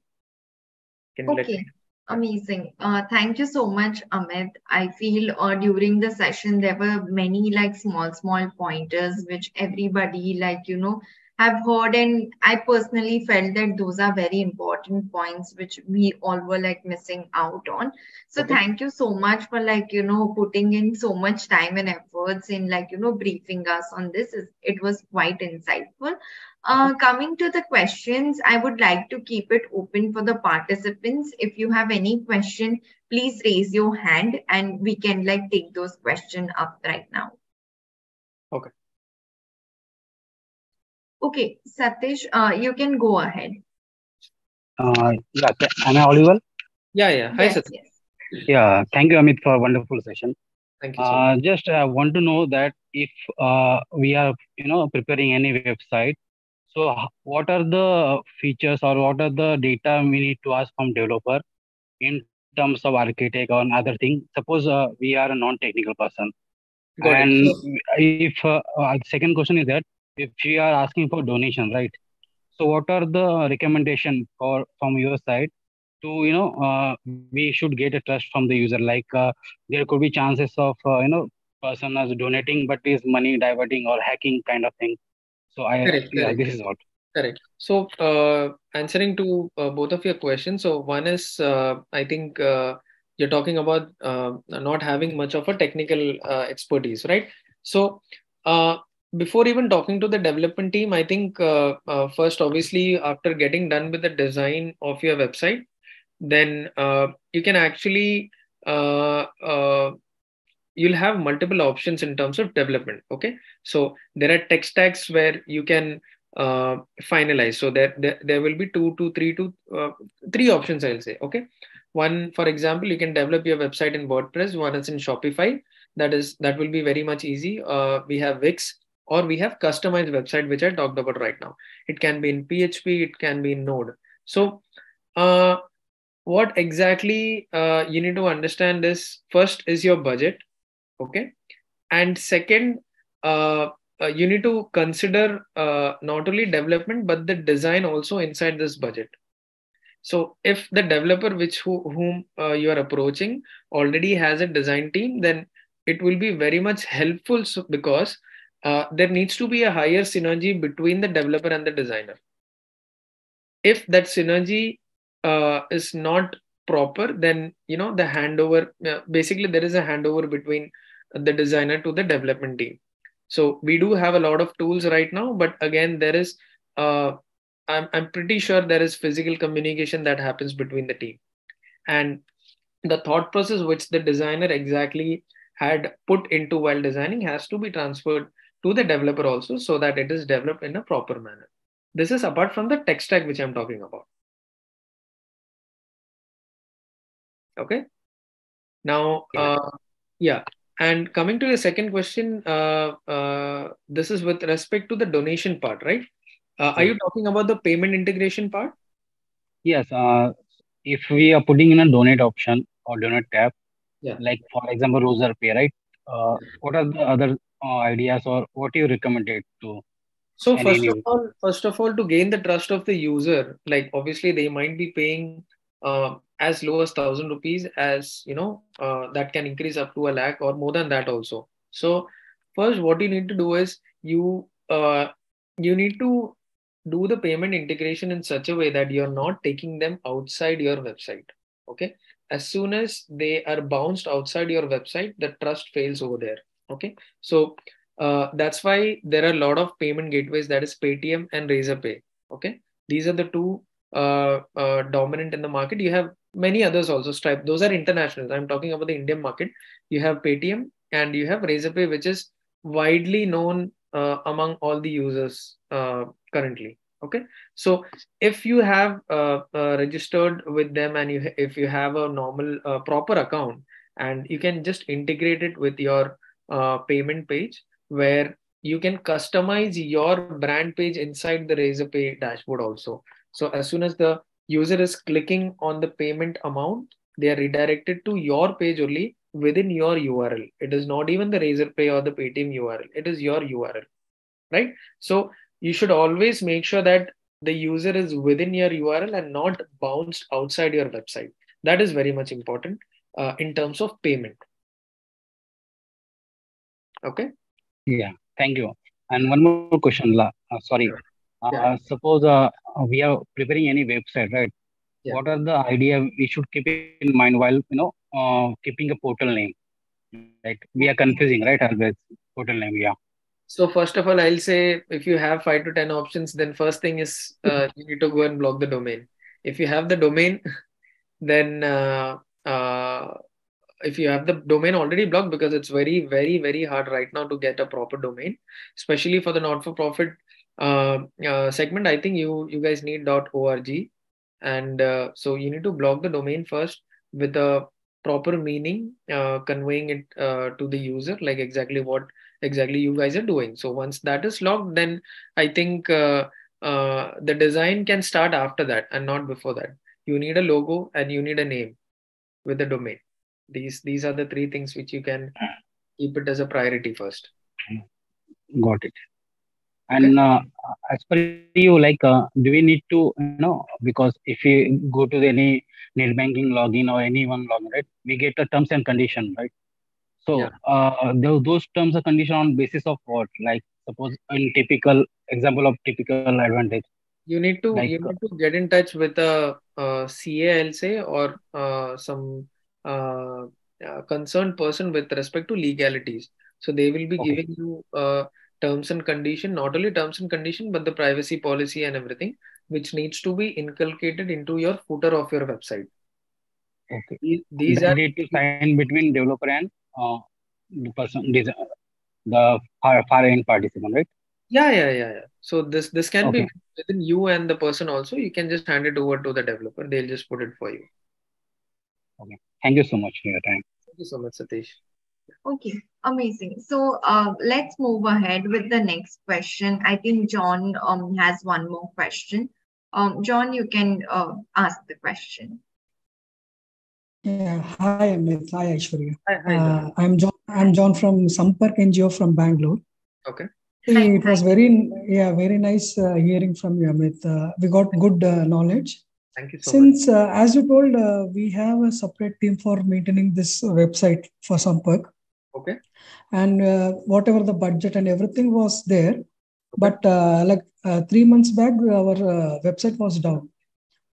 Can you let me? Okay, amazing. Thank you so much, Amit. I feel during the session there were many like small pointers which everybody have heard, and I personally felt that those are very important points which we all were like missing out on. So Okay. thank you so much for putting in so much time and efforts in briefing us on this. It was quite insightful. Okay. Coming to the questions, I would like to keep it open for the participants. If you have any question, please raise your hand and we can like take those questions up right now. Okay. Okay, Satish, you can go ahead. Yeah, am I audible? Yeah, yeah. Hi, Yes, Sat. yes. Yeah, thank you, Amit, for a wonderful session. Thank you so much. Just want to know that if we are, preparing any website, so what are the features or what are the data we need to ask from developer in terms of architect or other thing? Suppose we are a non-technical person, Got it. and if second question is that if we are asking for donation, right? So what are the recommendation for from your side to we should get a trust from the user? Like there could be chances of person as donating but is money diverting or hacking kind of thing. So I Correct, yeah, correct. this is what. Correct. So, answering to both of your questions. So, one is, I think you're talking about not having much of a technical expertise, right? So, uh, before even talking to the development team, I think first, obviously, after getting done with the design of your website, then you can actually you'll have multiple options in terms of development. Okay, so there are tech stacks where you can finalize. So there will be three options, I'll say. Okay, one, for example, you can develop your website in WordPress. One is in Shopify. That will be very much easy. We have Wix, or we have customized website, which I talked about right now. It can be in PHP, it can be in Node. So uh, what exactly you need to understand is, first is your budget. Okay, and second, uh, you need to consider not only development but the design also inside this budget. So if the developer whom you are approaching already has a design team, then it will be very much helpful, because there needs to be a higher synergy between the developer and the designer. If that synergy is not proper, then the handover, basically there is a handover between the designer to the development team. So we do have a lot of tools right now, but again there is uh, I'm pretty sure there is physical communication that happens between the team, and the thought process which the designer exactly had put into while designing has to be transferred to the developer also, so that it is developed in a proper manner. This is apart from the tech stack which I'm talking about. Okay. Now, Yeah. yeah. And coming to your second question, this is with respect to the donation part, right? Are you talking about the payment integration part? Yes. If we are putting in a donate option or donate tab, Yeah. like for example, user pay, right? What are the other ideas, or what you recommend it to So any? first of all, to gain the trust of the user, like obviously they might be paying as low as 1,000 rupees, as that can increase up to a lakh or more than that also. So first, what you need to do is you need to do the payment integration in such a way that you're not taking them outside your website. Okay. As soon as they are bounced outside your website, the trust fails over there. Okay. So that's why there are a lot of payment gateways, that is Paytm and Razorpay. Okay, these are the two dominant in the market. You have many others also. Stripe, those are international. I'm talking about the Indian market. You have Paytm and you have Razorpay, which is widely known among all the users currently. Okay, so if you have registered with them and if you have a normal proper account, and you can just integrate it with your payment page, where you can customize your brand page inside the Razorpay dashboard also. So as soon as the user is clicking on the payment amount, they are redirected to your page only within your URL. It is not even the Razorpay or the Paytm URL. It is your URL, right? So you should always make sure that the user is within your URL and not bounced outside your website. That is very much important in terms of payment. Okay. Yeah, thank you. And one more question, sorry. Sure. Yeah. Suppose we are preparing any website, right? Yeah. What are the idea we should keep in mind while keeping a portal name? Like we are confusing, right? Always portal name, yeah. So first of all, I'll say if you have 5 to 10 options, then first thing is you need to go and block the domain. If you have the domain, then uh, if you have the domain already blocked, because it's very, very, very hard right now to get a proper domain, especially for the not-for-profit segment. I think you guys need .org, and so you need to block the domain first with a proper meaning, conveying it to the user, like exactly what exactly you guys are doing. So once that is locked, then I think the design can start after that and not before that. You need a logo and you need a name with the domain. These are the three things which you can keep it as a priority first. Got it. Okay. And as per you, like, do we need to, because if we go to any net banking login or anyone login, right, we get the terms and condition, right? Yeah. So those terms and condition on basis of what? Like, suppose in typical example of typical advantage, like, You need to get in touch with a, CA, I'll say, or some concerned person with respect to legalities. So they will be okay, giving you terms and condition, not only terms and condition, but the privacy policy and everything, which needs to be inculcated into your footer of your website. okay, These that are need to sign between developer and the person, the far end participant, right? yeah. So this can Okay, be within you and the person also. You can just hand it over to the developer. They'll just put it for you. okay. Thank you so much for your time. Thank you so much, Satish. Okay, amazing. So let's move ahead with the next question. I think John has one more question. John, you can ask the question. Yeah, hi Amit, hi Aishwarya. Hi, John. I'm John from Sampark NGO from Bangalore. Okay. Hi, It was hi. very nice hearing from you, Amit. We got good knowledge. Thank you so much. Since, as you told, we have a separate team for maintaining this website for Sampark, Okay. and whatever the budget and everything was there, Okay. but 3 months back, our website was down.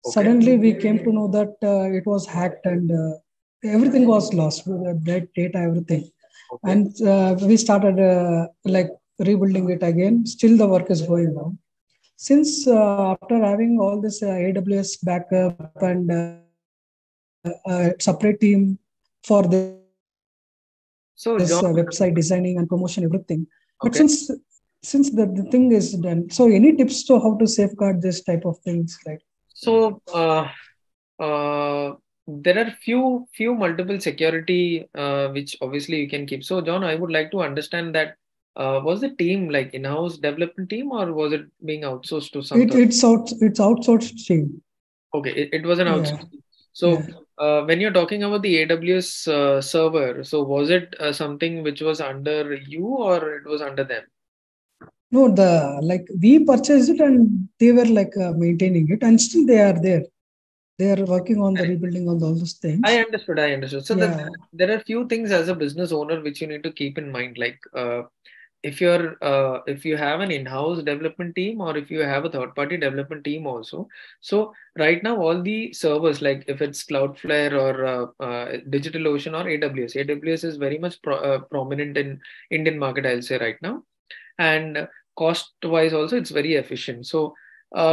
Okay. Suddenly, we came to know that it was hacked and everything was lost, data, everything. Okay. And we started rebuilding it again. Still, the work is going on. Since after having all this AWS backup and separate team for this So, website John, designing and promotion, everything. But okay. since the thing is done, so any tips to how to safeguard this type of things, like? So, there are few multiple security which obviously you can keep. So John, I would like to understand that was the team like in-house development team or was it being outsourced to some third? It's outsourced team. Okay, it was an Yeah, outsourced team. yeah. So when you're talking about the AWS server, so was it something which was under you or it was under them? No, we purchased it and they were maintaining it, and still they are there. They are working on the rebuilding on all those things. I understood. I understood. So Yeah. there are few things as a business owner which you need to keep in mind. Like if you have an in-house development team or if you have a third-party development team also. So right now all the servers, like if it's Cloudflare or DigitalOcean or AWS, AWS is very much prominent in Indian market, I'll say right now, and cost wise also it's very efficient. So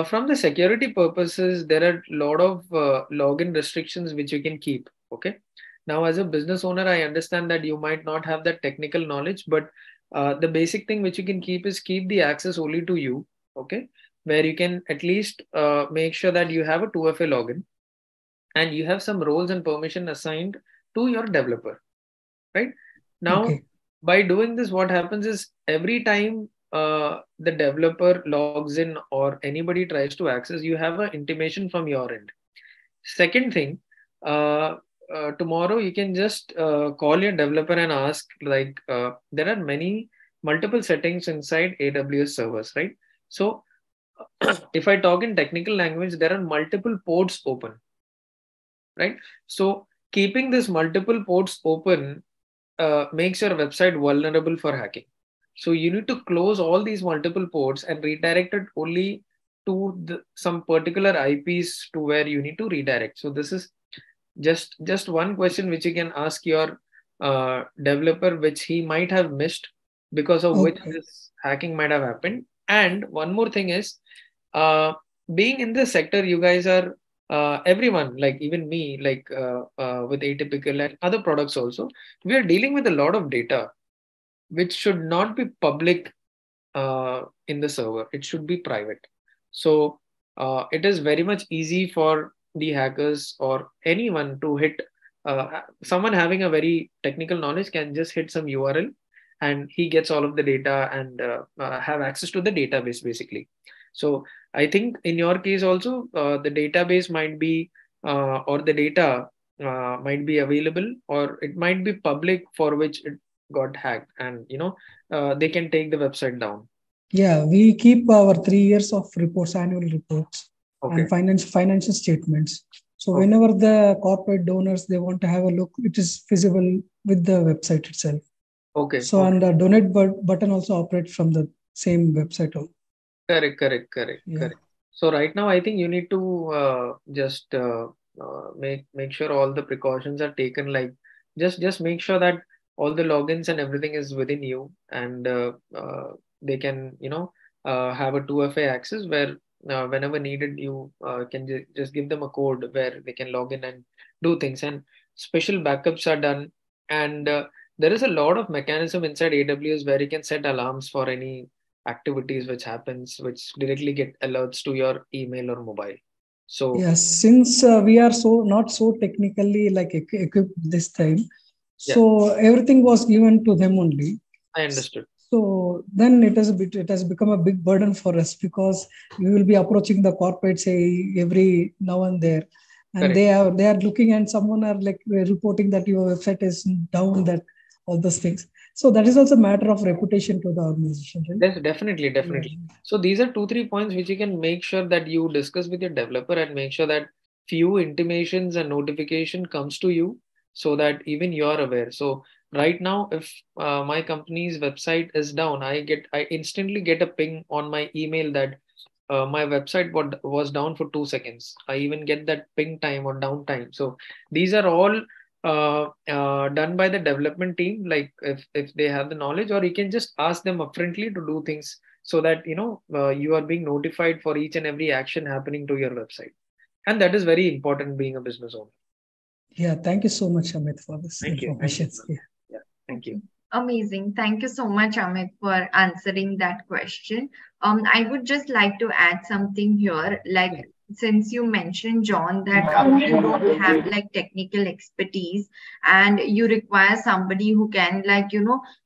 from the security purposes there are a lot of login restrictions which you can keep. Okay, now as a business owner I understand that you might not have that technical knowledge, but the basic thing which you can keep is keep the access only to you. Okay, where you can at least make sure that you have a 2FA login and you have some roles and permission assigned to your developer, right? Now, Okay. by doing this, what happens is every time the developer logs in or anybody tries to access, you have an intimation from your end. Second thing, tomorrow you can just call your developer and ask, like, there are many multiple settings inside AWS servers, right? So, if I talk in technical language, there are multiple ports open, right? So, keeping this multiple ports open makes your website vulnerable for hacking. So you need to close all these multiple ports and redirect it only to some particular IPs to where you need to redirect. So this is just one question which you can ask your developer, which he might have missed because of which Okay. this hacking might have happened. And one more thing is, uh, being in this sector, you guys are everyone, like even me, like with Atypical and other products also, we are dealing with a lot of data which should not be public in the server. It should be private. So it is very much easy for the hackers or anyone to hit. Someone having a very technical knowledge can just hit some URL and he gets all of the data and have access to the database basically. So I think in your case also the database might be or the data might be available or it might be public for which it got hacked and they can take the website down. Yeah, we keep our 3 years of reports, annual reports, Okay. and financial statements. So Okay. whenever the corporate donors they want to have a look, it is visible with the website itself. Okay. So and the donate button also operates from the same website. Correct. So right now, I think you need to just make sure all the precautions are taken. Like just make sure that all the logins and everything is within you, and they can have a 2FA access where whenever needed you can just give them a code where they can log in and do things. And special backups are done, and there is a lot of mechanism inside AWS where you can set alarms for any activities which happens which directly get alerts to your email or mobile. So yes, since we are not so technically equipped this time, so everything was given to them only. I understood. So then it has become a big burden for us because we will be approaching the corporate say every now and there, and they are looking and someone are like reporting that your website is down, that all those things. So that is also a matter of reputation to the organization, right? Yes, definitely. Yeah. So these are 2-3 points which you can make sure that you discuss with your developer and make sure that few intimations and notification comes to you so that even you are aware. So right now, if my company's website is down, I instantly get a ping on my email that my website was down for 2 seconds. I even get that ping time or downtime. So these are all done by the development team, like if they have the knowledge, or you can just ask them upfrontly to do things so that you are being notified for each and every action happening to your website, and that is very important being a business owner. Yeah, thank you so much, Amit, for this information. Thank you. Amazing. Thank you so much, Amit, for answering that question. I would just like to add something here. Like since you mentioned, John, that you don't have like technical expertise and you require somebody who can like,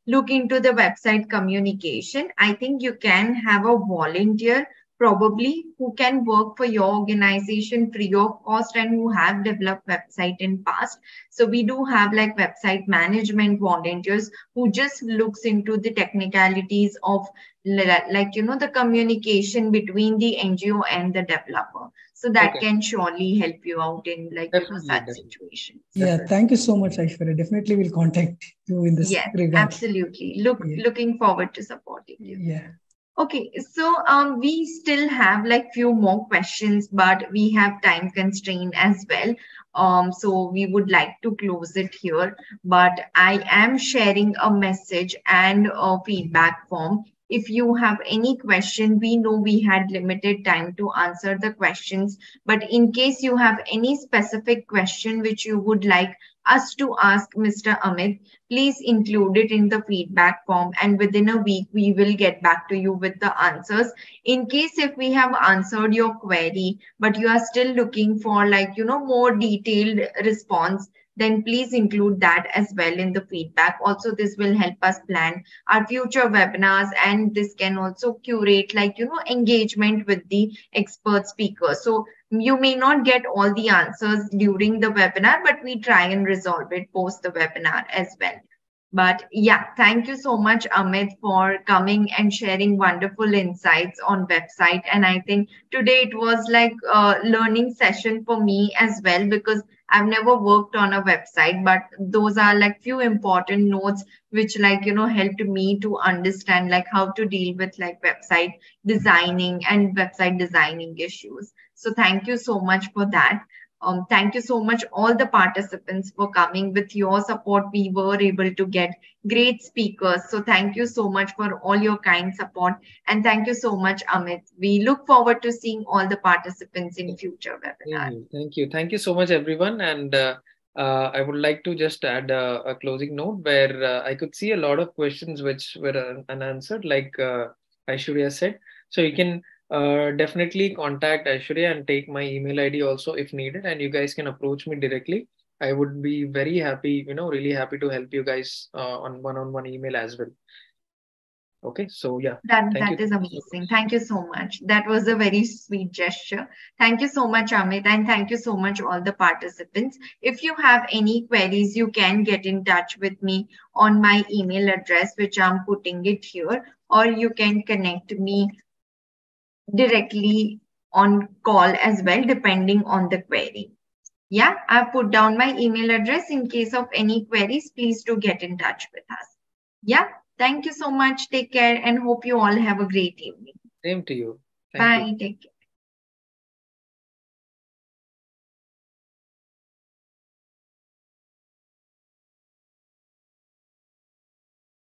look into the website communication, I think you can have a volunteer probably who can work for your organization free of cost and who have developed website in past. So we do have like website management volunteers who just looks into the technicalities of like the communication between the NGO and the developer. So that can surely help you out in like such situations. Yeah, thank you so much, Aishwarya. Definitely will contact you in this regard. Absolutely. Looking forward to supporting you. Yeah. Okay, so we still have like few more questions, but we have time constraint as well. So we would like to close it here, but I am sharing a message and a feedback form. If you have any question, we know we had limited time to answer the questions, but in case you have any specific question which you would like us to ask Mr. Amit, please include it in the feedback form, and within a week we will get back to you with the answers. In case if we have answered your query but you are still looking for like more detailed response, then please include that as well in the feedback. Also, this will help us plan our future webinars, and this can also curate like engagement with the expert speakers. So you may not get all the answers during the webinar, but we try and resolve it post the webinar as well. But yeah, thank you so much, Amit, for coming and sharing wonderful insights on website. And I think today it was like a learning session for me as well, because I've never worked on a website, but those are like few important notes which like, helped me to understand like how to deal with like website designing and website designing issues. So thank you so much for that. Thank you so much, all the participants, for coming. With your support, we were able to get great speakers. So thank you so much for all your kind support. And thank you so much, Amit. We look forward to seeing all the participants in future webinars. Thank you. Thank you so much, everyone. And I would like to just add a closing note where I could see a lot of questions which were unanswered, like Aishwarya said. So you can definitely contact Aishwarya and take my email ID also if needed, and you guys can approach me directly. I would be very happy, really happy to help you guys on one-on-one email as well. Okay, so yeah. That is amazing. Thank you so much. That was a very sweet gesture. Thank you so much, Amit, and thank you so much, all the participants. If you have any queries, you can get in touch with me on my email address, which I'm putting it here, or you can connect me directly on call as well, depending on the query. Yeah, I've put down my email address. In case of any queries, please do get in touch with us. Yeah, thank you so much. Take care and hope you all have a great evening. Same to you. Bye. Take care.